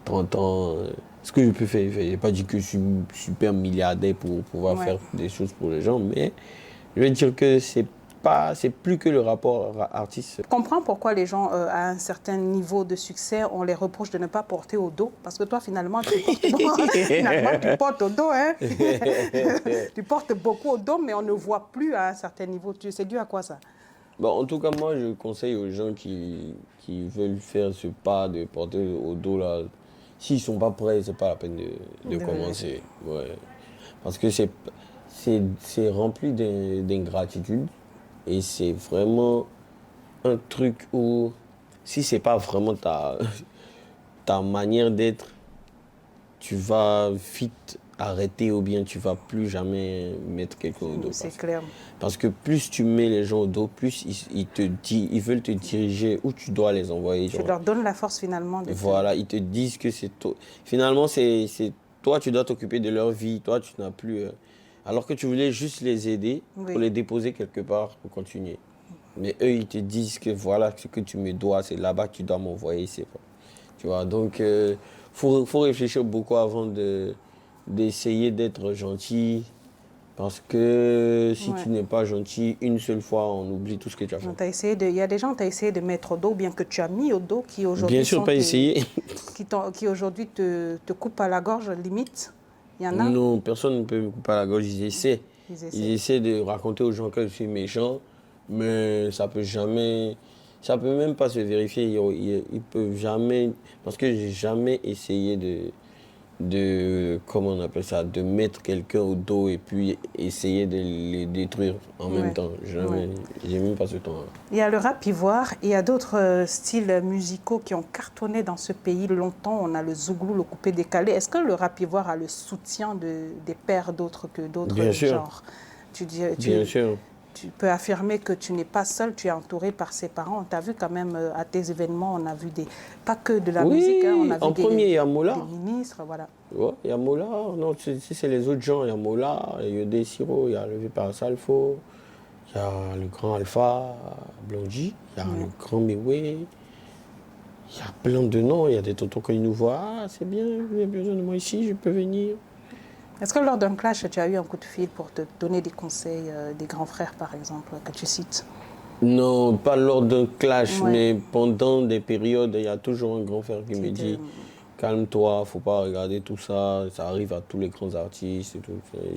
30 ans, ce que je peux faire, je n'ai pas dit que je suis super milliardaire pour pouvoir faire des choses pour les gens, mais je veux dire que c'est plus que le rapport artiste. Je comprends pourquoi les gens à un certain niveau de succès, on les reproche de ne pas porter au dos. Parce que toi, finalement, tu portes au dos. Hein? Tu portes beaucoup au dos, mais on ne voit plus à un certain niveau. C'est dû à quoi ça? Bon, en tout cas, moi, je conseille aux gens qui veulent faire ce pas de porter au dos, là, s'ils ne sont pas prêts, ce n'est pas la peine de commencer. Parce que c'est rempli d'ingratitude. Et c'est vraiment un truc où, si ce n'est pas vraiment ta manière d'être, tu vas vite arrêter ou bien tu ne vas plus jamais mettre quelqu'un au dos. C'est clair. Parce que plus tu mets les gens au dos, plus ils veulent te diriger où tu dois les envoyer. Tu leur donnes la force finalement. Voilà, ils te disent que c'est toi. Finalement, c'est toi, tu dois t'occuper de leur vie. Toi, tu n'as plus... alors que tu voulais juste les aider pour les déposer quelque part pour continuer. Mais eux, ils te disent que voilà, ce que tu me dois, c'est là-bas que tu dois m'envoyer. Tu vois, donc, faut réfléchir beaucoup avant d'essayer d'être gentil. Parce que si tu n'es pas gentil, une seule fois, on oublie tout ce que tu as fait. Il y a des gens que tu as essayé de mettre au dos, bien que tu as mis au dos, qui aujourd'hui... Bien sûr, pas essayé. qui aujourd'hui te coupent à la gorge, limite. Il y en a? Non, personne ne peut me couper à la gorge, ils essaient. Ils essaient de raconter aux gens que je suis méchant, mais ça peut même pas se vérifier. Ils peuvent jamais, parce que j'ai jamais essayé comment on appelle ça, de mettre quelqu'un au dos et puis essayer de les détruire en même temps. Jamais, j'ai même pas ce temps-là. Il y a le rap ivoire, il y a d'autres styles musicaux qui ont cartonné dans ce pays longtemps. On a le zouglou, le coupé décalé. Est-ce que le rap ivoire a le soutien des pères d'autres genres? Bien sûr. Tu peux affirmer que tu n'es pas seul, tu es entouré par ses parents. On t'a vu quand même à tes événements, on a vu pas que de la musique, hein, on a vu en premier, il y a Mola. Des ministres, voilà. Ouais, il y a Mola, non, si c'est les autres gens, il y a Mola, il y a Yodé Siro, il y a le Vipar Salfo, il y a le grand Alpha, Blondie, il y a le grand Miwé, il y a plein de noms, il y a des tontons qui nous voient, c'est bien, vous avez besoin de moi ici, je peux venir. Est-ce que lors d'un clash, tu as eu un coup de fil pour te donner des conseils, des grands frères par exemple, que tu cites? Non, pas lors d'un clash, mais pendant des périodes, il y a toujours un grand frère qui me dit calme-toi, faut pas regarder tout ça, ça arrive à tous les grands artistes et tout.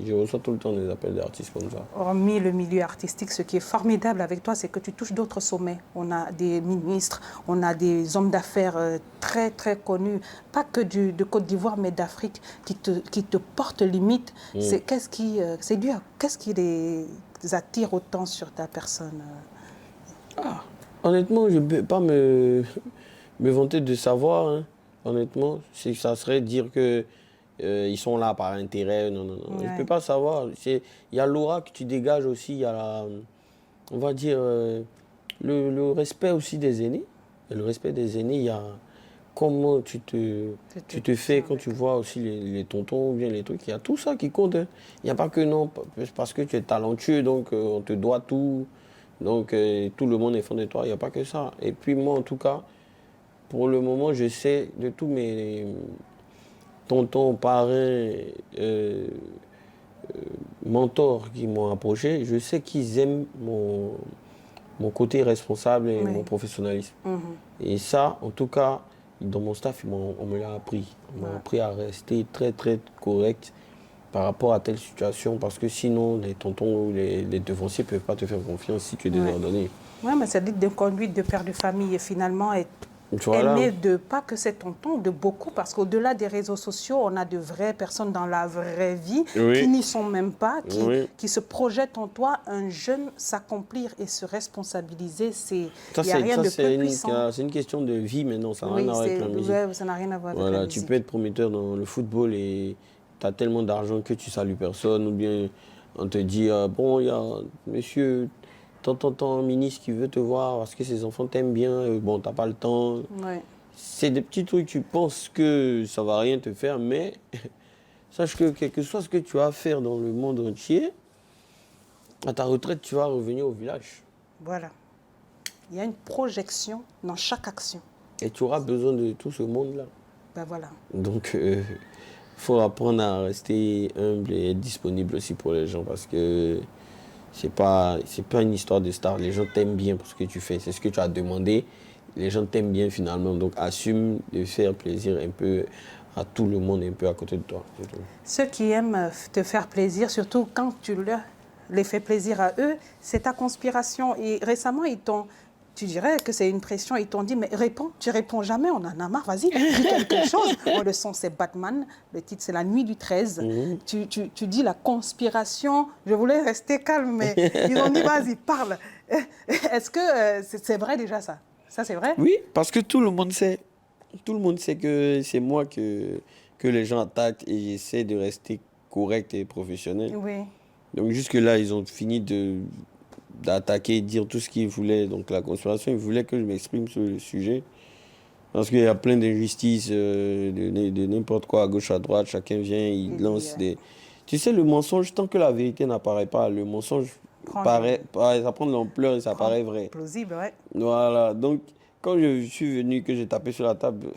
Je reçois tout le temps des appels d'artistes comme ça. Hormis le milieu artistique, ce qui est formidable avec toi, c'est que tu touches d'autres sommets. On a des ministres, on a des hommes d'affaires très très connus, pas que de Côte d'Ivoire, mais d'Afrique, qui te portent limite. Qu'est-ce qui les attire autant sur ta personne? Honnêtement, je ne peux pas me vanter de savoir. Hein. Honnêtement, ça serait dire que ils sont là par intérêt. Non. Je ne peux pas savoir. Il y a l'aura que tu dégages aussi. Il y a, on va dire, le respect aussi des aînés. Et le respect des aînés, il y a comment tu te fais quand tu vois aussi les tontons ou bien les trucs. Il y a tout ça qui compte. Hein. Il n'y a pas que non, parce que tu es talentueux, donc on te doit tout. Donc tout le monde est fan de toi. Il n'y a pas que ça. Et puis moi, en tout cas, pour le moment, je sais de tous mes tontons, parrains, mentors qui m'ont approché, je sais qu'ils aiment mon côté responsable et mon professionnalisme. Et ça, en tout cas, dans mon staff, on me l'a appris. On m'a appris à rester très, très correct par rapport à telle situation, parce que sinon, les tontons ou les devanciers ne peuvent pas te faire confiance si tu es désordonné. Oui, mais c'est dit de conduite de père de famille, et finalement, est Voilà. né de, pas que c'est tonton, de beaucoup, parce qu'au-delà des réseaux sociaux, on a de vraies personnes dans la vraie vie qui n'y sont même pas, qui se projettent en toi. Un jeune s'accomplir et se responsabiliser, il n'y a rien de plus puissant. C'est une question de vie maintenant, ça n'a rien à voir avec la musique. Ça n'a rien à voir avec Voilà, la musique. tu peux être prometteur dans le football et tu as tellement d'argent que tu salues personne, ou bien on te dit, bon, il y a monsieur, tant ministre qui veut te voir parce que ses enfants t'aiment bien, bon, t'as pas le temps. Ouais. C'est des petits trucs, tu penses que ça va rien te faire, mais sache que quel que soit ce que tu as à faire dans le monde entier, à ta retraite, tu vas revenir au village. Voilà. Il y a une projection dans chaque action. Et tu auras besoin de tout ce monde-là. Ben voilà. Donc, faut apprendre à rester humble et être disponible aussi pour les gens, parce que c'est pas une histoire de star. Les gens t'aiment bien pour ce que tu fais. C'est ce que tu as demandé. Les gens t'aiment bien finalement. Donc assume de faire plaisir un peu à tout le monde, un peu à côté de toi. Ceux qui aiment te faire plaisir, surtout quand tu les fais plaisir à eux, c'est ta conspiration. Et récemment, tu dirais que c'est une pression, ils t'ont dit, mais réponds, tu réponds jamais, on en a marre, vas-y, dis quelque chose. Bon, le son, c'est Batman, le titre, c'est La Nuit du 13. Tu dis la conspiration, je voulais rester calme, mais ils ont dit, vas-y, parle. Est-ce que c'est vrai déjà ça? Ça, c'est vrai? Oui, parce que tout le monde sait. Tout le monde sait que c'est moi que les gens attaquent, et j'essaie de rester correct et professionnel. Oui. Donc jusque-là, ils ont fini d'attaquer, dire tout ce qu'ils voulaient. Donc la conspiration, ils voulaient que je m'exprime sur le sujet. Parce qu'il y a plein d'injustices, de n'importe quoi, à gauche, à droite. Chacun vient, il lance des... Tu sais, le mensonge, tant que la vérité n'apparaît pas, le mensonge ça prend de l'ampleur et ça paraît vrai. Plausible, ouais. Voilà. Donc, quand je suis venu, que j'ai tapé sur la table,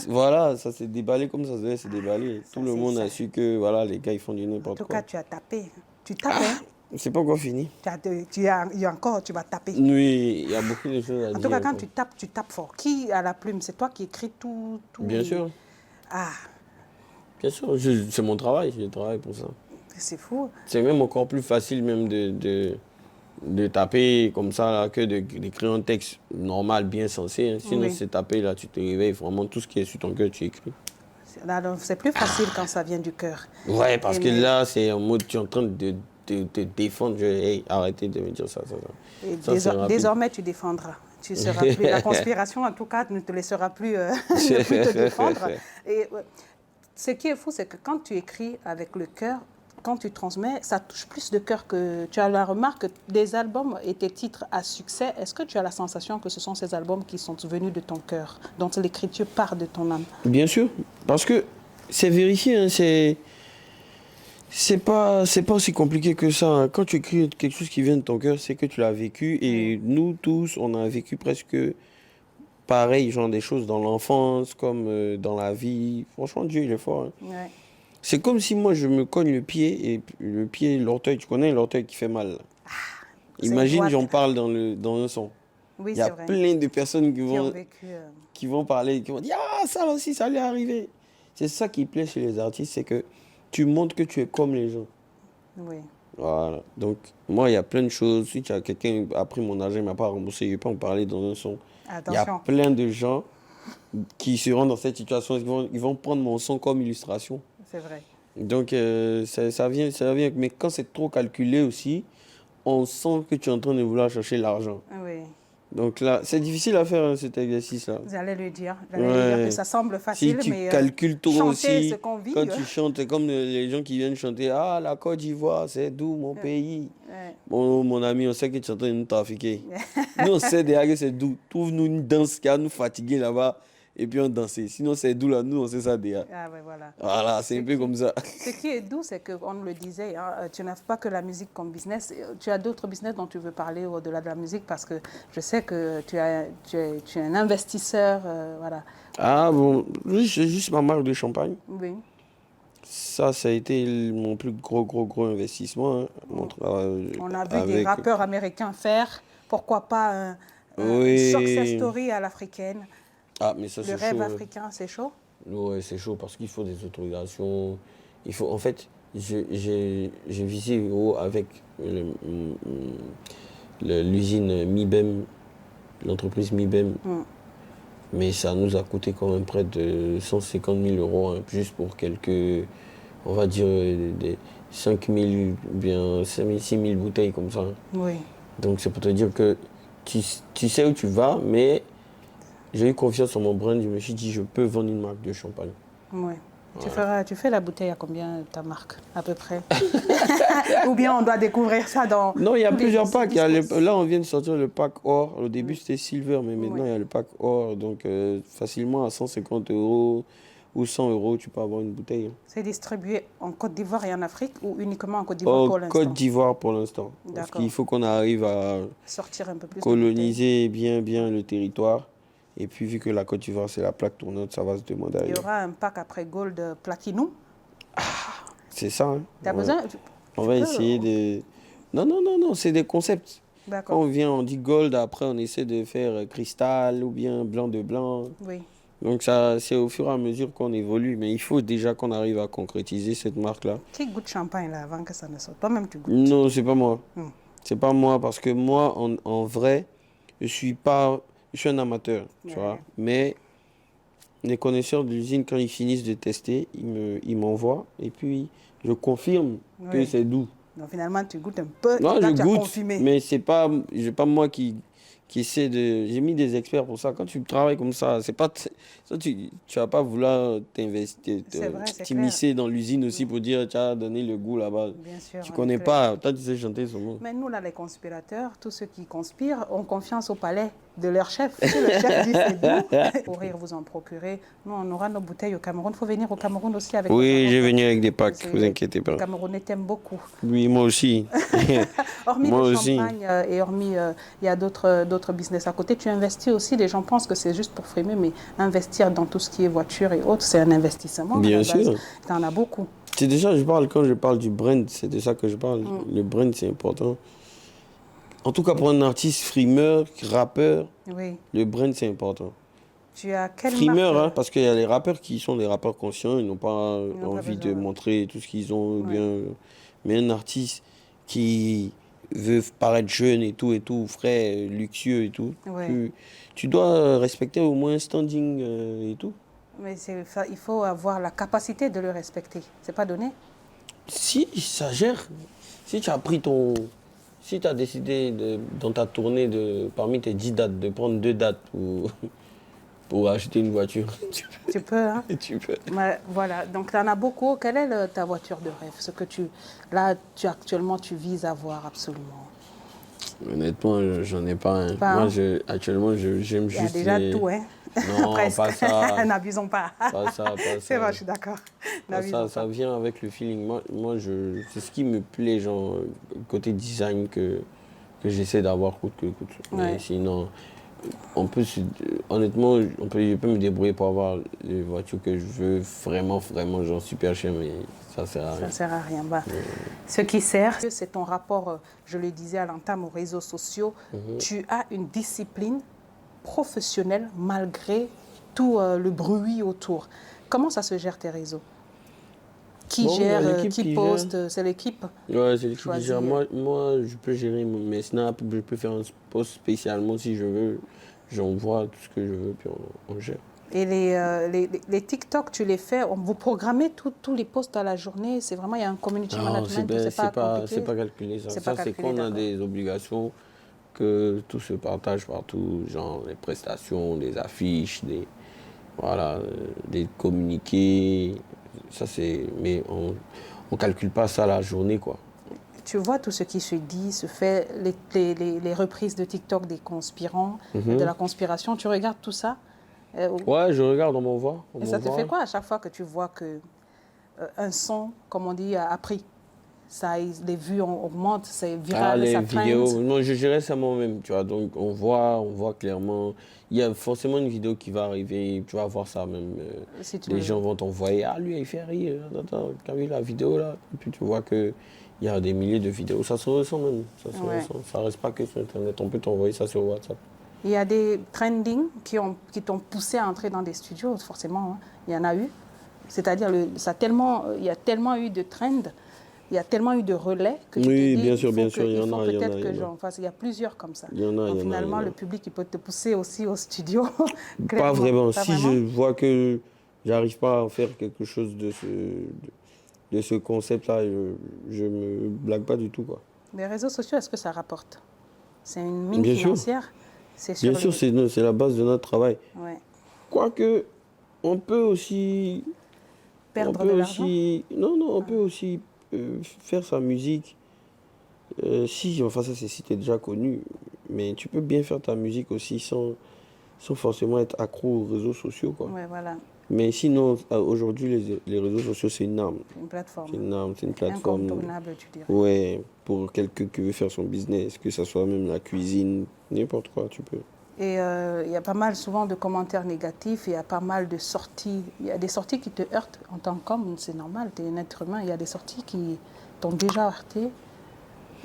voilà, ça s'est déballé comme ça se devait se déballer. Tout le monde a su que voilà, les gars, ils font du n'importe quoi. En tout cas, tu as tapé. Tu tapes, hein? C'est pas encore fini. Tu vas taper. Oui, il y a beaucoup de choses à dire. En tout cas, quand tu tapes fort. Qui a la plume? C'est toi qui écris tout. Bien sûr. Ah. Bien sûr, c'est mon travail, je travaille pour ça. C'est fou. C'est même encore plus facile même de taper comme ça là, que d'écrire un texte normal, bien sensé. Hein. Sinon, c'est taper là, tu te réveilles, vraiment tout ce qui est sur ton cœur, tu écris. C'est plus facile quand ça vient du cœur. Ouais, parce que là, c'est en mode, tu es en train de te défendre. Hey, arrêtez de me dire ça. Et désormais, tu défendras. Tu seras plus, la conspiration, en tout cas, ne te laissera plus, ne plus te défendre. Et ce qui est fou, c'est que quand tu écris avec le cœur, quand tu transmets, ça touche plus de cœur que... Tu as la remarque que des albums et tes titres à succès, est-ce que tu as la sensation que ce sont ces albums qui sont venus de ton cœur, dont l'écriture part de ton âme? Bien sûr, parce que c'est vérifié, hein, c'est pas aussi compliqué que ça. Hein. Quand tu écris quelque chose qui vient de ton cœur, c'est que tu l'as vécu, et nous tous, on a vécu presque pareil, genre des choses dans l'enfance, comme dans la vie. Franchement, Dieu, il est fort. Hein. Ouais. C'est comme si moi, je me cogne le pied, et l'orteil, tu connais l'orteil qui fait mal. Imagine, j'en parle dans un son. Oui, il y a plein de personnes qui vont parler, qui vont dire « Ah, ça aussi, ça lui est arrivé ». C'est ça qui plaît chez les artistes, c'est que tu montres que tu es comme les gens. Oui. Voilà. Donc, moi, il y a plein de choses. Si tu as quelqu'un a pris mon argent, il ne m'a pas remboursé, je ne vais pas en parler dans un son. Attention. Il y a plein de gens qui seront dans cette situation. Ils vont prendre mon son comme illustration. C'est vrai. Donc, ça vient. Mais quand c'est trop calculé aussi, on sent que tu es en train de vouloir chercher l'argent. Oui. Donc là, c'est difficile à faire, hein, cet exercice-là. J'allais le dire. J'allais dire que ça semble facile, si tu mais calcules trop aussi, ce qu'on vit, quand tu chantes, comme les gens qui viennent chanter « Ah, la Côte d'Ivoire, c'est d'où mon pays ?» Bon, mon ami, on sait que tu es en train de nous trafiquer. Nous, on sait déjà que c'est d'où. Trouve-nous une danse qui va nous fatiguer là-bas, et puis on danse. Sinon, c'est d'où là, nous, on sait ça déjà. Ah ouais, voilà. Voilà, c'est un peu comme ça. Ce qui est doux, c'est qu'on le disait, hein, tu n'as pas que la musique comme business. Tu as d'autres business dont tu veux parler au-delà de la musique, parce que je sais que tu es un investisseur, voilà. Ah bon, oui, c'est juste ma marque de champagne. Oui. Ça a été mon plus gros investissement. Hein, on a vu des rappeurs américains faire, pourquoi pas un success story à l'africaine. Ah, mais ça, Le c'est rêve chaud. africain, c'est chaud? Ouais, c'est chaud parce qu'il faut des autorisations. Il faut, en fait, j'ai visé avec l'usine Mibem, l'entreprise Mibem. Mais ça nous a coûté quand même près de 150 000 euros, hein, juste pour quelques, on va dire, des 5 000, bien 5 000, 6 000 bouteilles comme ça. Oui. Donc c'est pour te dire que tu sais où tu vas, mais j'ai eu confiance en mon brand. Je me suis dit, je peux vendre une marque de champagne. Oui. Tu fais la bouteille à combien, ta marque, à peu près? Ou bien on doit découvrir ça dans... Non, il y a tous les plusieurs packs. dispositifs. Là, on vient de sortir le pack or. Au début, c'était silver, mais maintenant, il y a le pack or. Donc, facilement, à 150 euros ou 100 euros, tu peux avoir une bouteille. C'est distribué en Côte d'Ivoire et en Afrique ou uniquement en Côte d'Ivoire pour l'instant? Côte d'Ivoire pour l'instant. Parce qu'il faut qu'on arrive à sortir un peu plus coloniser bien le territoire. Et puis, vu que la Côte d'Ivoire, c'est la plaque tournante, ça va se demander à Il y aura un pack après Gold Platinum. C'est ça. Hein. Tu as besoin... On va essayer de... Non, c'est des concepts. D'accord. Quand on vient, on dit gold, après on essaie de faire cristal ou bien blanc de blanc. Oui. Donc ça, c'est au fur et à mesure qu'on évolue. Mais il faut déjà qu'on arrive à concrétiser cette marque-là. Qui goûte champagne là avant que ça ne sorte? Toi-même tu goûtes? Non, c'est pas moi. C'est pas moi parce que moi, en vrai, je suis un amateur, tu vois. Mais les connaisseurs de l'usine, quand ils finissent de tester, ils m'envoient et puis je confirme que c'est doux. Donc finalement, tu goûtes un peu. Non, et là, je tu as goûte, confirmé. mais c'est pas moi qui essaie de... J'ai mis des experts pour ça. Quand tu travailles comme ça, c'est pas ça, tu vas pas vouloir t'immiscer dans l'usine aussi pour dire, tu as donné le goût là-bas. Bien sûr. Tu connais pas, toi tu sais chanter ce mot. Mais nous, là, les conspirateurs, tous ceux qui conspirent, ont confiance au palais de leur chef. Si le chef dit c'est doux, pour rire, vous en procurer. Nous, on aura nos bouteilles au Cameroun. Il faut venir au Cameroun aussi avec... Oui, je vais venir avec des packs, vous inquiétez pas. Les Camerounais t'aiment beaucoup. Oui, moi aussi. Hormis le champagne et hormis, il y a d'autres business à côté, tu investis aussi. Les gens pensent que c'est juste pour frimer, mais investir dans tout ce qui est voiture et autres, c'est un investissement. Bien sûr. Tu en as beaucoup. C'est déjà, quand je parle du brand, c'est de ça que je parle. Le brand, c'est important. En tout cas, pour un artiste frimeur, rappeur, le brand, c'est important. Tu as quelle frimeur, marque? hein, parce qu'il y a les rappeurs qui sont des rappeurs conscients, ils n'ont pas envie de montrer tout ce qu'ils ont. Bien, mais un artiste qui veut paraître jeune et tout, frais, luxueux et tout, tu dois respecter au moins un standing et tout. Mais il faut avoir la capacité de le respecter. C'est pas donné? Si, ça gère. Si tu as pris Si tu as décidé dans ta tournée, parmi tes 10 dates, de prendre 2 dates pour acheter une voiture, tu peux. Hein? Tu peux. Mais voilà, donc tu en as beaucoup. Quelle est ta voiture de rêve? Ce que actuellement, tu vises avoir absolument? Honnêtement, j'en ai pas. Hein. Moi, actuellement, j'aime juste. Il y a déjà tout, hein? Non, pas ça. N'abusons pas. Pas ça. C'est vrai, je suis d'accord. Ça vient avec le feeling. Moi c'est ce qui me plaît, genre, côté design que j'essaie d'avoir coûte que coûte. Mais sinon, honnêtement, je peux me débrouiller pour avoir les voitures que je veux vraiment, genre super cher, mais ça sert à rien. Ça sert à rien. Ce qui sert, c'est ton rapport, je le disais à l'entame, aux réseaux sociaux. Tu as une discipline professionnelle malgré tout le bruit autour. Comment ça se gère tes réseaux? Qui gère, qui poste? C'est l'équipe? Ouais, c'est l'équipe qui gère. Moi, je peux gérer mes snaps, je peux faire un post spécialement si je veux. J'envoie tout ce que je veux, puis on gère. Et les TikTok, tu les fais, vous programmez tous les posts à la journée? C'est vraiment, il y a un community management? C'est pas calculé, ça. C'est qu'on a des obligations que tout se partage partout, genre les prestations, des affiches, des communiqués. Ça, mais on calcule pas ça la journée, quoi. Tu vois tout ce qui se dit, se fait, les reprises de TikTok des conspirants, de la conspiration. Tu regardes tout ça? Ouais, je regarde, on m'envoie. Et ça te fait quoi à chaque fois que tu vois que un son, comme on dit, a pris? Les vues augmentent, c'est viral, les ça vidéos, non, je gérais ça moi-même, tu vois. Donc on voit clairement. Il y a forcément une vidéo qui va arriver, tu vas voir ça même. Les gens vont t'envoyer, lui il fait rire, tu as vu la vidéo là? Et puis tu vois qu'il y a des milliers de vidéos, ça se ressent même. Ça reste pas que sur Internet, on peut t'envoyer ça sur WhatsApp. Il y a des trending qui t'ont poussé à entrer dans des studios, forcément, hein. Il y en a eu. C'est-à-dire, il y a tellement eu de trends, il y a tellement eu de relais que tu Oui, te dis, bien sûr, il faut il y en a, peut-être il y que en a. j'en fasse. Il y a plusieurs comme ça. Il y en a, Donc il y en a, il y finalement, en a. le public, il peut te pousser aussi au studio, Pas clairement. vraiment. Pas Si vraiment. je vois que j'arrive pas à faire quelque chose de ce concept-là, je me blague pas du tout, quoi. Les réseaux sociaux, est-ce que ça rapporte? C'est une mine Bien sûr. financière. C'est Bien sur sûr, les... c'est la base de notre travail. Ouais. Quoique, on peut aussi, Perdre de l'argent? on peut aussi faire sa musique. Si, enfin ça c'est si t'es déjà connu, mais tu peux bien faire ta musique aussi sans forcément être accro aux réseaux sociaux, quoi. Ouais, voilà. Mais sinon, aujourd'hui, les réseaux sociaux, c'est une arme. Une plateforme. C'est une arme, c'est une plateforme. Incontournable, tu dirais. Ouais, pour quelqu'un qui veut faire son business, que ce soit même la cuisine, n'importe quoi, tu peux. Et il y a pas mal souvent de commentaires négatifs, il y a pas mal de sorties. Il y a des sorties qui te heurtent en tant qu'homme, c'est normal, tu es un être humain. Il y a des sorties qui t'ont déjà heurté.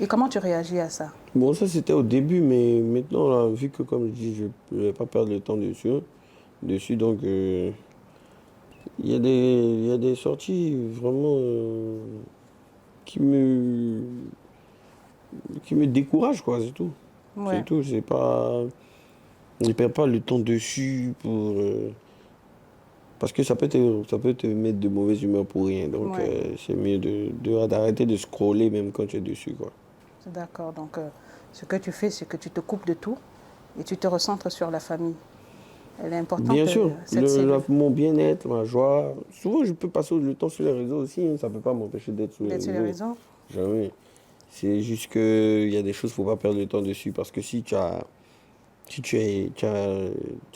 Et comment tu réagis à ça? Bon, ça c'était au début, mais maintenant, là, vu que comme je dis, je ne vais pas perdre le temps dessus donc il y a des sorties vraiment qui qui me découragent, quoi, c'est tout. Ouais. C'est tout, c'est pas... Je perds pas le temps dessus pour... parce que ça peut te mettre de mauvaise humeur pour rien. Donc, Ouais. c'est mieux d'arrêter de scroller même quand tu es dessus, quoi. D'accord. Donc, ce que tu fais, c'est que tu te coupes de tout et tu te recentres sur la famille. Elle est importante, Bien sûr, cette cellule. mon bien-être, ma joie. Souvent, je peux passer le temps sur les réseaux aussi, hein. Ça ne peut pas m'empêcher d'être sur les D'être sur les réseaux. réseaux. Jamais. C'est juste qu'il y a des choses, il ne faut pas perdre le temps dessus. Parce que si tu es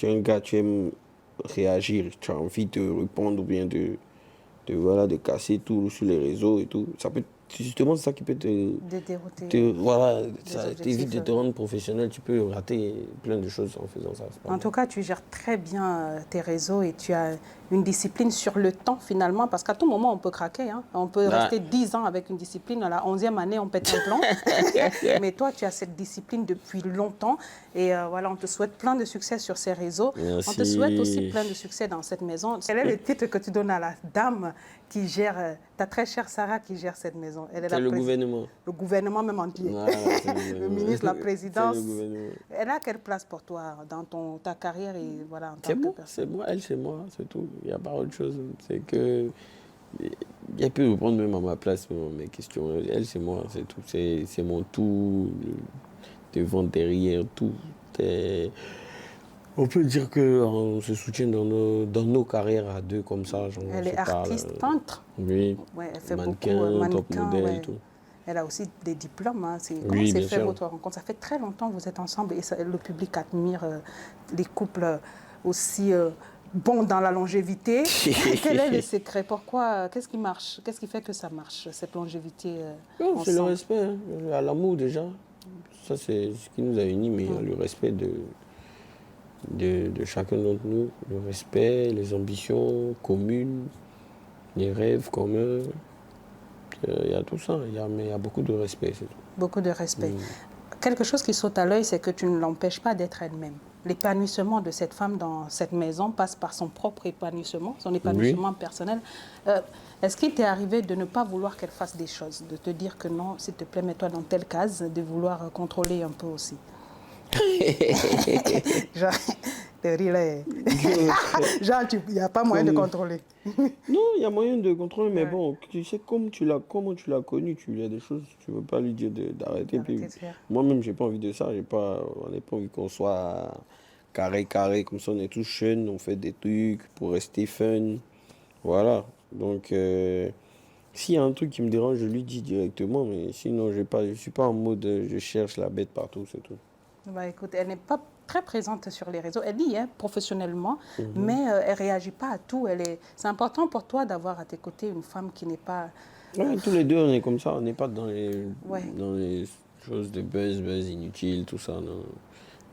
un gars, tu aimes réagir, tu as envie de répondre ou bien voilà, de casser tout sur les réseaux et tout. C'est justement ça qui peut De dérouter voilà, des ça objectifs. t'évite de te rendre professionnel. Tu peux rater plein de choses en faisant ça. En tout cas, tu gères très bien tes réseaux et tu as une discipline sur le temps finalement, parce qu'à tout moment, on peut craquer, hein. On peut rester 10 ans avec une discipline, à la 11e année, on pète un plomb. Mais toi, tu as cette discipline depuis longtemps et voilà, on te souhaite plein de succès sur ces réseaux. Merci. On te souhaite aussi plein de succès dans cette maison. Quel est le titre que tu donnes à la dame qui gère, ta très chère Sarah qui gère cette maison? Elle est C'est le gouvernement. Le gouvernement même entier. Voilà, le ministre, la présidence. C'est le gouvernement. Elle a quelle place pour toi dans ta carrière et voilà, en tant C'est que moi, personne? c'est moi, elle c'est moi, c'est tout. Il n'y a pas autre chose. C'est que... Elle peut répondre même à ma place mes questions. Elle c'est moi, c'est tout. C'est mon tout, devant, derrière, tout. On peut dire qu'on se soutient dans nos carrières à deux comme ça. Genre, Elle est artiste peintre. Oui, Ouais, elle fait mannequin, beaucoup top modèle ouais. et tout. Elle a aussi des diplômes. Hein. Comment Oui, s'est bien fait sûr. votre rencontre? Ça fait très longtemps que vous êtes ensemble et le public admire les couples aussi bons dans la longévité. Quel est le secret? Pourquoi? Qu'est-ce qui marche? Qu'est-ce qui fait que ça marche, cette longévité Non, c'est le ensemble? respect, hein. À l'amour déjà. Ça, c'est ce qui nous a unis, mais il y a le respect de chacun d'entre nous. Le respect, les ambitions communes, les rêves communs. Il y a tout ça, mais il y a beaucoup de respect, c'est tout. Beaucoup de respect. Quelque chose qui saute à l'œil, c'est que tu ne l'empêches pas d'être elle-même. L'épanouissement de cette femme dans cette maison passe par son propre épanouissement, son épanouissement personnel. Est-ce qu'il t'est arrivé de ne pas vouloir qu'elle fasse des choses, de te dire que non, s'il te plaît, mets-toi dans telle case, de vouloir contrôler un peu aussi? Genre, le rire est... Genre, il n'y a pas moyen de contrôler. Non, il y a moyen de contrôler, mais bon, tu sais, comment tu l'as connu, il y a des choses, tu ne veux pas lui dire d'arrêter. Moi-même, j'ai pas envie de ça, on n'a pas envie qu'on soit carré, comme ça, on est tous jeunes, on fait des trucs pour rester fun. Voilà. Donc, s'il y a un truc qui me dérange, je lui dis directement, mais sinon, je ne suis pas en mode je cherche la bête partout, c'est tout. Bah, écoute, elle n'est pas très présente sur les réseaux. Elle y est professionnellement, mais elle ne réagit pas à tout. C'est important pour toi d'avoir à tes côtés une femme qui n'est pas... Ouais, tous les deux, on est comme ça. On n'est pas dans les choses de buzz inutiles, tout ça. Non.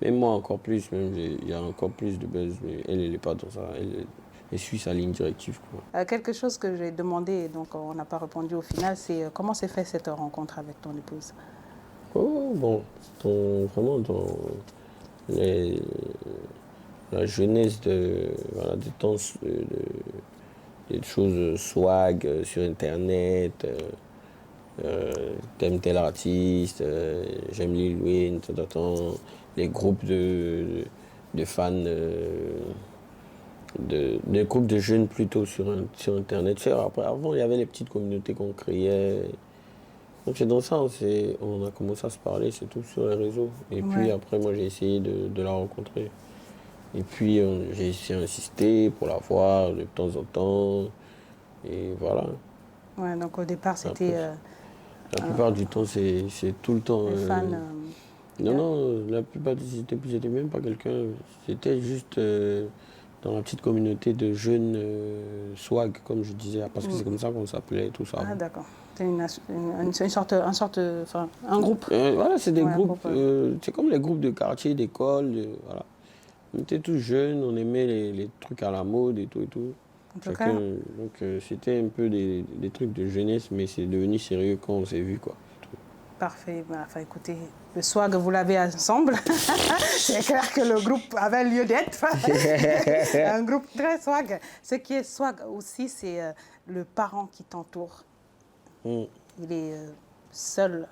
Même moi, encore plus. Même, il y a encore plus de buzz, mais elle n'est pas dans ça. Elle suit sa ligne directive, quoi. Quelque chose que j'ai demandé, et donc on n'a pas répondu au final, c'est comment s'est fait cette rencontre avec ton épouse? Oh, bon, vraiment les- la jeunesse voilà, des choses swag sur Internet. T'aimes tel artiste, j'aime Lil Wayne, les groupes de fans, des groupes de jeunes plutôt sur Internet. Après, avant, il y avait les petites communautés qu'on créait. Donc c'est dans ça, on a commencé à se parler, c'est tout sur les réseaux. Et puis après, moi, j'ai essayé de la rencontrer. Et puis, j'ai essayé d'insister pour la voir de temps en temps. Et voilà. Ouais, donc au départ, c'était... La plupart du temps, c'est tout le temps. les fans... Non, la plupart j'étais même pas quelqu'un. C'était juste dans la petite communauté de jeunes swag, comme je disais, parce que c'est comme ça qu'on s'appelait, tout ça. Ah, d'accord. C'est une sorte, enfin, un groupe. Voilà, c'est des groupes. Groupe, c'est comme les groupes de quartier, d'école. Voilà. On était tous jeunes, on aimait les trucs à la mode et tout et tout. Donc c'était un peu des trucs de jeunesse, mais c'est devenu sérieux quand on s'est vu, quoi. Parfait. Enfin, écoutez, le swag, vous l'avez ensemble. C'est clair que le groupe avait lieu d'être. Un groupe très swag. Ce qui est swag aussi, c'est le parent qui t'entoure. Il est seul.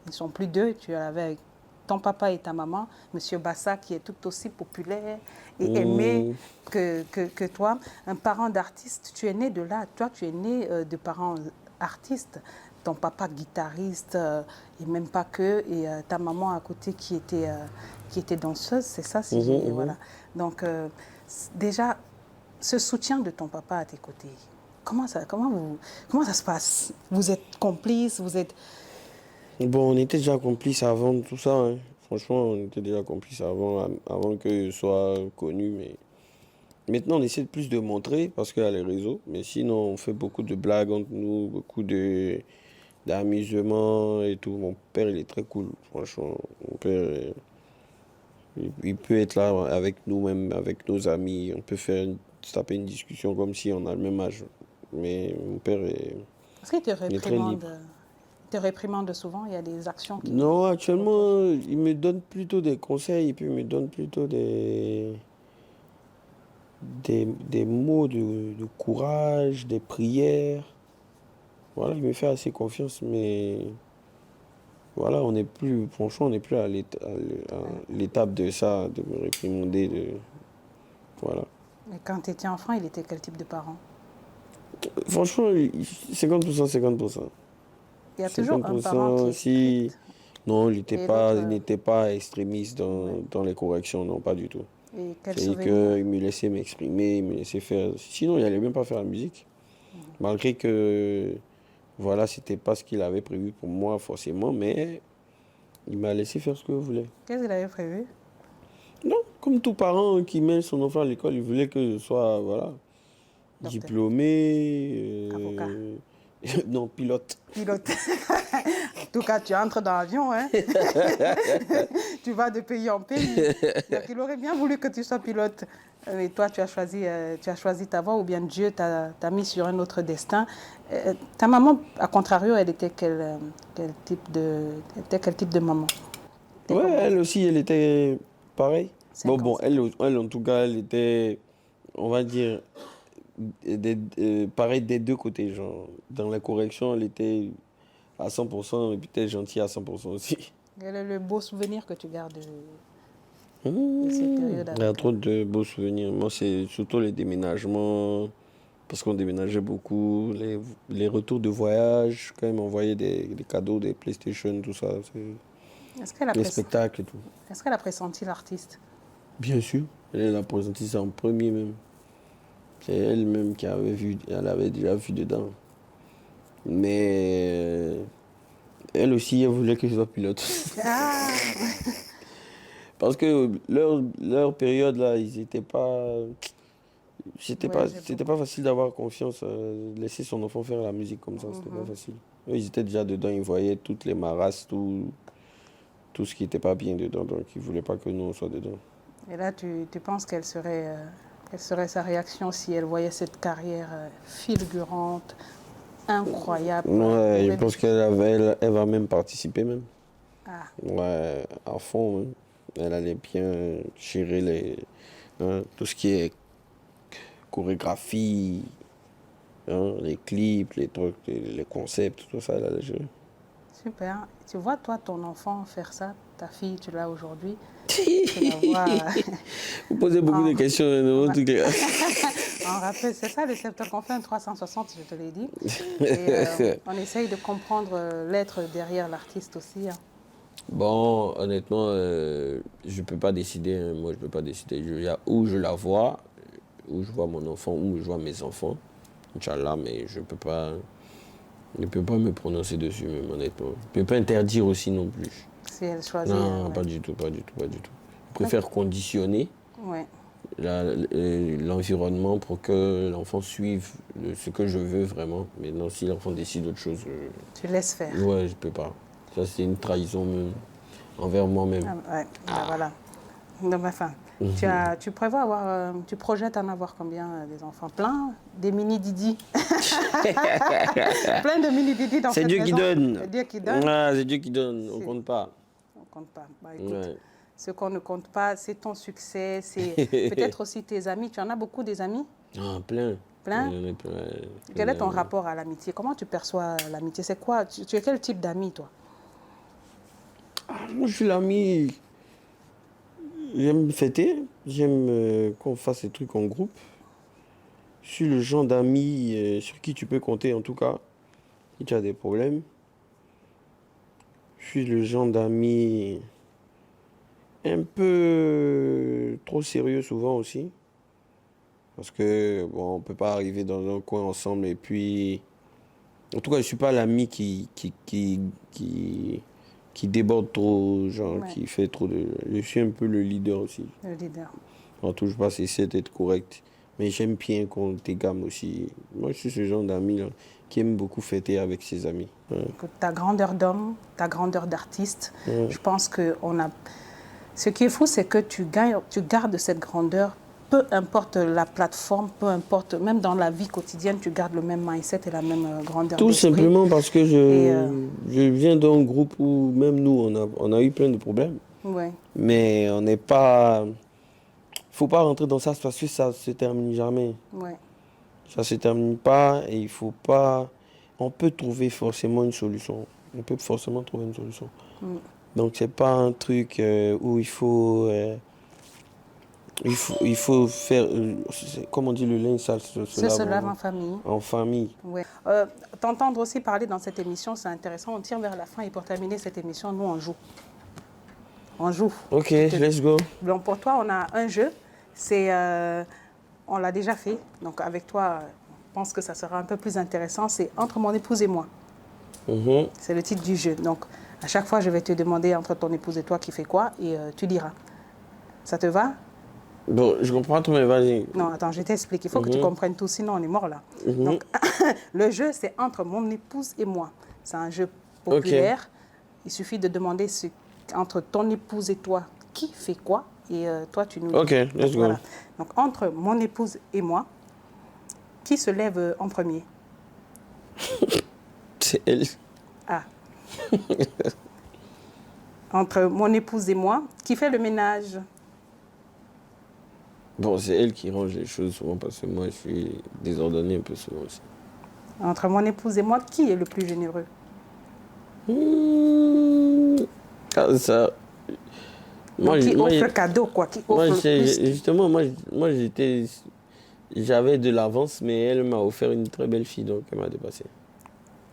Ils ne sont plus deux. Tu avais avec ton papa et ta maman, Monsieur Bassa, qui est tout aussi populaire et aimé que toi. Un parent d'artiste, tu es né de là. Toi, tu es né de parents artistes. Ton papa guitariste, et même pas que, et ta maman à côté qui était danseuse, c'est ça, voilà. Donc, déjà, ce soutien de ton papa à tes côtés, comment ça se passe? Vous êtes complices, vous êtes... Bon, on était déjà complices avant tout ça, hein. Franchement, on était déjà complices avant que je sois connu, mais maintenant on essaie de plus de montrer parce qu'il y a les réseaux, mais sinon on fait beaucoup de blagues entre nous, beaucoup d'amusement et tout. Mon père, il est très cool, franchement. Mon père, il peut être là avec nous, même avec nos amis. On peut se taper une discussion comme si on a le même âge. Mais mon père Est-ce qu'il est très libre. te réprimande souvent? Il y a des actions qui... Non, actuellement, il me donne plutôt des conseils et puis il me donne plutôt des mots de courage, des prières. Voilà, il me fait assez confiance, mais voilà, franchement, on n'est plus à l'étape de ça, de me réprimander, voilà. Et quand tu étais enfant, il était quel type de parent? Franchement, 50%, 50%. Il y a toujours un parent qui est strict. Non, il n'était pas extrémiste dans les corrections, non, pas du tout. Et quel C'est qu'il me laissait m'exprimer, il me laissait faire... Sinon, il n'allait même pas faire la musique. Malgré que, voilà, c'était pas ce qu'il avait prévu pour moi, forcément, mais il m'a laissé faire ce que je voulais. Qu'est-ce qu'il avait prévu? Non, comme tout parent qui met son enfant à l'école, il voulait que je sois, voilà, diplômé. Avocat. Non, pilote. Pilote. En tout cas, tu entres dans l'avion, hein. Tu vas de pays en pays. Donc, il aurait bien voulu que tu sois pilote. Mais toi, tu as choisi ta voie, ou bien Dieu t'a mis sur un autre destin. Ta maman, à contrario, elle était quel type de maman? Ouais, elle aussi, elle était pareil. Bon, elle, en tout cas, elle était, on va dire, pareil des deux côtés. Genre, dans la correction, elle était à 100% et peut-être gentille à 100% aussi. Quel est le beau souvenir que tu gardes de cette période? Il y a trop de beaux souvenirs. Moi, c'est surtout les déménagements, parce qu'on déménageait beaucoup, les retours de voyage, quand ils m'envoyaient des cadeaux, des PlayStation, tout ça. Les spectacles et tout. Est-ce qu'elle a pressenti l'artiste? Bien sûr. Elle a pressenti ça en premier même. C'est elle-même qui avait vu, elle avait déjà vu dedans. Mais elle aussi, elle voulait que je sois pilote. Ah. Parce que leur période, là, ils étaient pas... C'était pas facile d'avoir confiance, laisser son enfant faire la musique comme ça, c'était pas facile. Eux, ils étaient déjà dedans, ils voyaient toutes les marasses, tout ce qui n'était pas bien dedans, donc ils ne voulaient pas que nous, on soit dedans. Et là, tu penses quelle serait sa réaction si elle voyait cette carrière fulgurante, incroyable? Ouais, je pense qu'elle va même participer même. Ah. Ouais, à fond même. Elle allait bien gérer tout ce qui est chorégraphie, les clips, les trucs, les concepts, tout ça, elle allait gérer. Super. Tu vois, toi, ton enfant faire ça, ta fille, tu l'as aujourd'hui. Tu la vois. Vous posez beaucoup de questions. On rappelle, c'est ça le Septembre qu'on fait un 360, je te l'ai dit. Et, on essaye de comprendre l'être derrière l'artiste aussi. Hein. Bon, honnêtement, je peux pas décider. Hein. Moi, je peux pas décider. Il y a où je la vois, où je vois mon enfant, où je vois mes enfants. Inch'Allah, mais je peux pas me prononcer dessus, même honnêtement. Je peux pas interdire aussi non plus. Si elle choisit. Non, ouais. pas du tout. Je préfère conditionner Ouais. l'environnement pour que l'enfant suive ce que je veux vraiment. Mais non, si l'enfant décide autre chose, Tu laisses faire. ouais, je peux pas. Ça, c'est une trahison même, envers moi-même. Ah, ouais, ben voilà. Donc, enfin, tu prévois tu projettes en avoir combien des enfants? Plein? Des mini Didi? Plein de mini Didi dans cette maison? C'est Dieu qui donne. C'est Dieu qui donne. Ah, c'est Dieu qui donne, on compte pas. On compte pas. Bah, écoute, Ouais. ce qu'on ne compte pas, c'est ton succès, c'est peut-être aussi tes amis. Tu en as beaucoup des amis? Ah, plein. Plein? Il y en a plein. Quel est ton rapport à l'amitié? Comment tu perçois l'amitié? C'est quoi? Tu es quel type d'ami, toi? Moi, je suis l'ami. J'aime fêter. J'aime qu'on fasse des trucs en groupe. Je suis le genre d'ami sur qui tu peux compter, en tout cas, si tu as des problèmes. Je suis le genre d'ami un peu trop sérieux souvent aussi. Parce que, bon, on peut pas arriver dans un coin ensemble et puis... En tout cas, je suis pas l'ami qui déborde trop, genre, Ouais. qui fait trop de... Je suis un peu le leader aussi. Le leader. On touche pas, c'est d'être correct. Mais j'aime bien qu'on t'égame aussi. Moi, je suis ce genre d'ami là, qui aime beaucoup fêter avec ses amis. Ouais. Écoute, ta grandeur d'homme, ta grandeur d'artiste, je pense que on a... Ce qui est fou, c'est que tu gardes cette grandeur, peu importe la plateforme, peu importe, même dans la vie quotidienne, tu gardes le même mindset et la même grandeur Tout d'esprit. simplement parce que je viens d'un groupe où même nous, on a eu plein de problèmes. Ouais. Mais on n'est pas... faut pas rentrer dans ça parce que ça se termine jamais. Ouais. Ça se termine pas et il faut pas... On peut trouver forcément une solution. On peut forcément trouver une solution. Donc c'est pas un truc où il faut faire... comment on dit, le linge sale Se lave en famille. En famille. Ouais. T'entendre aussi parler dans cette émission, c'est intéressant. On tire vers la fin et pour terminer cette émission, nous, on joue. On joue. Ok, let's go. Donc pour toi, on a un jeu. C'est, on l'a déjà fait. Donc avec toi, je pense que ça sera un peu plus intéressant. C'est Entre mon épouse et moi. C'est le titre du jeu. Donc à chaque fois, je vais te demander entre ton épouse et toi qui fait quoi et tu diras. Ça te va? Bon, je comprends tout, mais vas-y. Non, attends, je t'explique. Il faut que tu comprennes tout, sinon on est mort là. Donc, le jeu, c'est Entre mon épouse et moi. C'est un jeu populaire. Il suffit de demander entre ton épouse et toi, qui fait quoi? Et toi, tu nous dis. Ok, let's go. Voilà. Donc, entre mon épouse et moi, qui se lève en premier? C'est elle. Ah. Entre mon épouse et moi, qui fait le ménage? Bon, c'est elle qui range les choses souvent parce que moi, je suis désordonné un peu souvent aussi. Entre mon épouse et moi, qui est le plus généreux? Ah, ça... Donc, qui offre le cadeau, quoi? Qui offre le plus? Justement, moi j'avais de l'avance, mais elle m'a offert une très belle fille, donc elle m'a dépassé.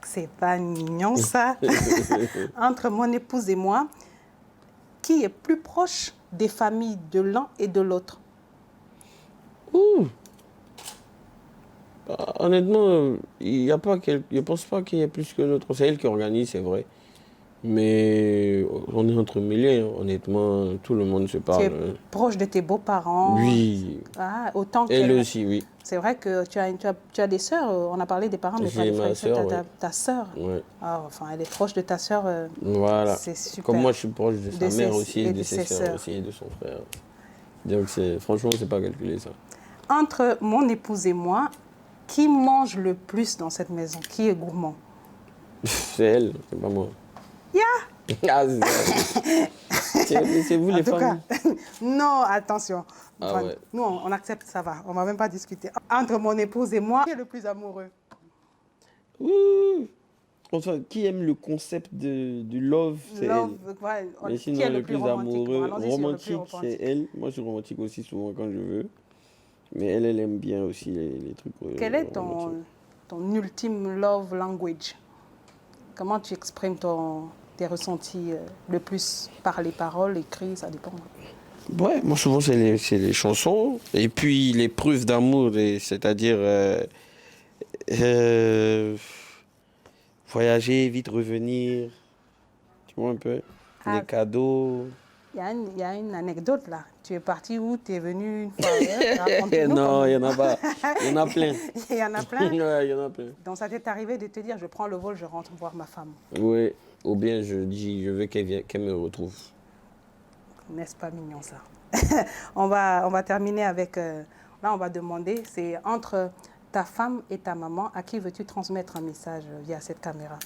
C'est pas mignon, ça. Entre mon épouse et moi, qui est plus proche des familles de l'un et de l'autre? Honnêtement, il y a pas je pense pas qu'il y ait plus que l'autre. C'est elle qui organise, c'est vrai. Mais on est entremêlés, hein. Honnêtement, tout le monde se parle. Tu es proche de tes beaux-parents? Oui. Ah, autant que... Elle aussi, oui. C'est vrai que tu as des sœurs, on a parlé des parents, mais pas J'ai des ma frères. sœur, ouais. Ta sœur? Ouais. Ah, enfin, elle est proche de ta sœur. Voilà. C'est super. Comme moi, je suis proche de sa mère aussi, et de ses sœurs sœurs aussi, et de son frère. Donc, franchement, c'est pas calculé, ça. Entre mon épouse et moi, qui mange le plus dans cette maison? Qui est gourmand? C'est elle, c'est pas moi. Yeah! Ah, c'est ça. C'est vous En les tout femmes. cas, non, attention. Ah Enfin, ouais. nous, on accepte, ça va. On va même pas discuter. Entre mon épouse et moi, qui est le plus amoureux? Ouh. Enfin, qui aime le concept du love, c'est elle. Love, ouais, Mais qui sinon, est le le plus plus romantique? Bon, amoureux, allons-y sur le plus romantique, c'est romantique. elle. Moi, je suis romantique aussi souvent quand je veux. Mais elle aime bien aussi les trucs Quel est romantiques. ton ultime love language? Comment tu exprimes tes ressentis le plus par les paroles, écrits, ça dépend. Ouais, moi souvent c'est les chansons et puis les preuves d'amour, c'est-à-dire euh, voyager, vite revenir, tu vois un peu, les Ah, cadeaux. il y a une anecdote là. Tu es parti où? Tu es venu une fois? Raconte-nous Non, comment. il y en a pas, il y en a plein. Il y en a plein. Ouais, il y en a plein. Donc ça t'est arrivé de te dire, je prends le vol, je rentre voir ma femme. Ouais, ou bien je dis je veux qu'elle me retrouve. N'est-ce pas mignon ça? On va terminer avec... là, on va demander, c'est entre ta femme et ta maman, à qui veux-tu transmettre un message via cette caméra?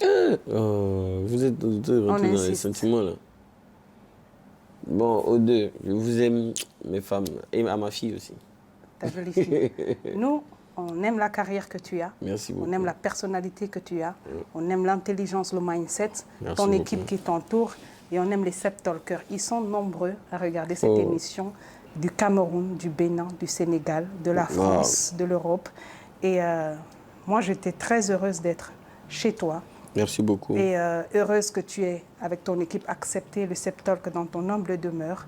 Vous êtes rentré dans les insiste. sentiments là. Bon, aux deux, je vous aime, mes femmes, et à ma fille aussi. Ta jolie fille. Nous, on aime la carrière que tu as. Merci beaucoup. On aime la personnalité que tu as. On aime l'intelligence, le mindset, Merci ton beaucoup. équipe qui t'entoure. Et on aime les Septalkers. Ils sont nombreux à regarder cette émission du Cameroun, du Bénin, du Sénégal, de la France, de l'Europe. Et moi, j'étais très heureuse d'être chez toi. Merci beaucoup. Et heureuse que tu aies, avec ton équipe, accepté le Septalk dans ton humble demeure.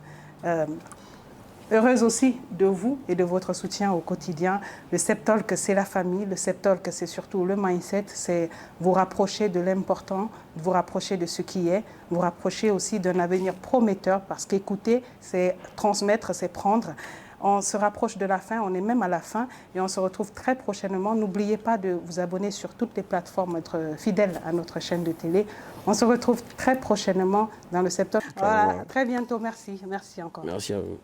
Heureuse aussi de vous et de votre soutien au quotidien. Le Septalk, c'est la famille. Le Septalk, c'est surtout le mindset. C'est vous rapprocher de l'important, vous rapprocher de ce qui est, vous rapprocher aussi d'un avenir prometteur, parce qu'écouter, c'est transmettre, c'est prendre. On se rapproche de la fin, on est même à la fin et on se retrouve très prochainement. N'oubliez pas de vous abonner sur toutes les plateformes, être fidèle à notre chaîne de télé. On se retrouve très prochainement dans le Septalk. Voilà, très bientôt, merci. Merci encore. Merci à vous.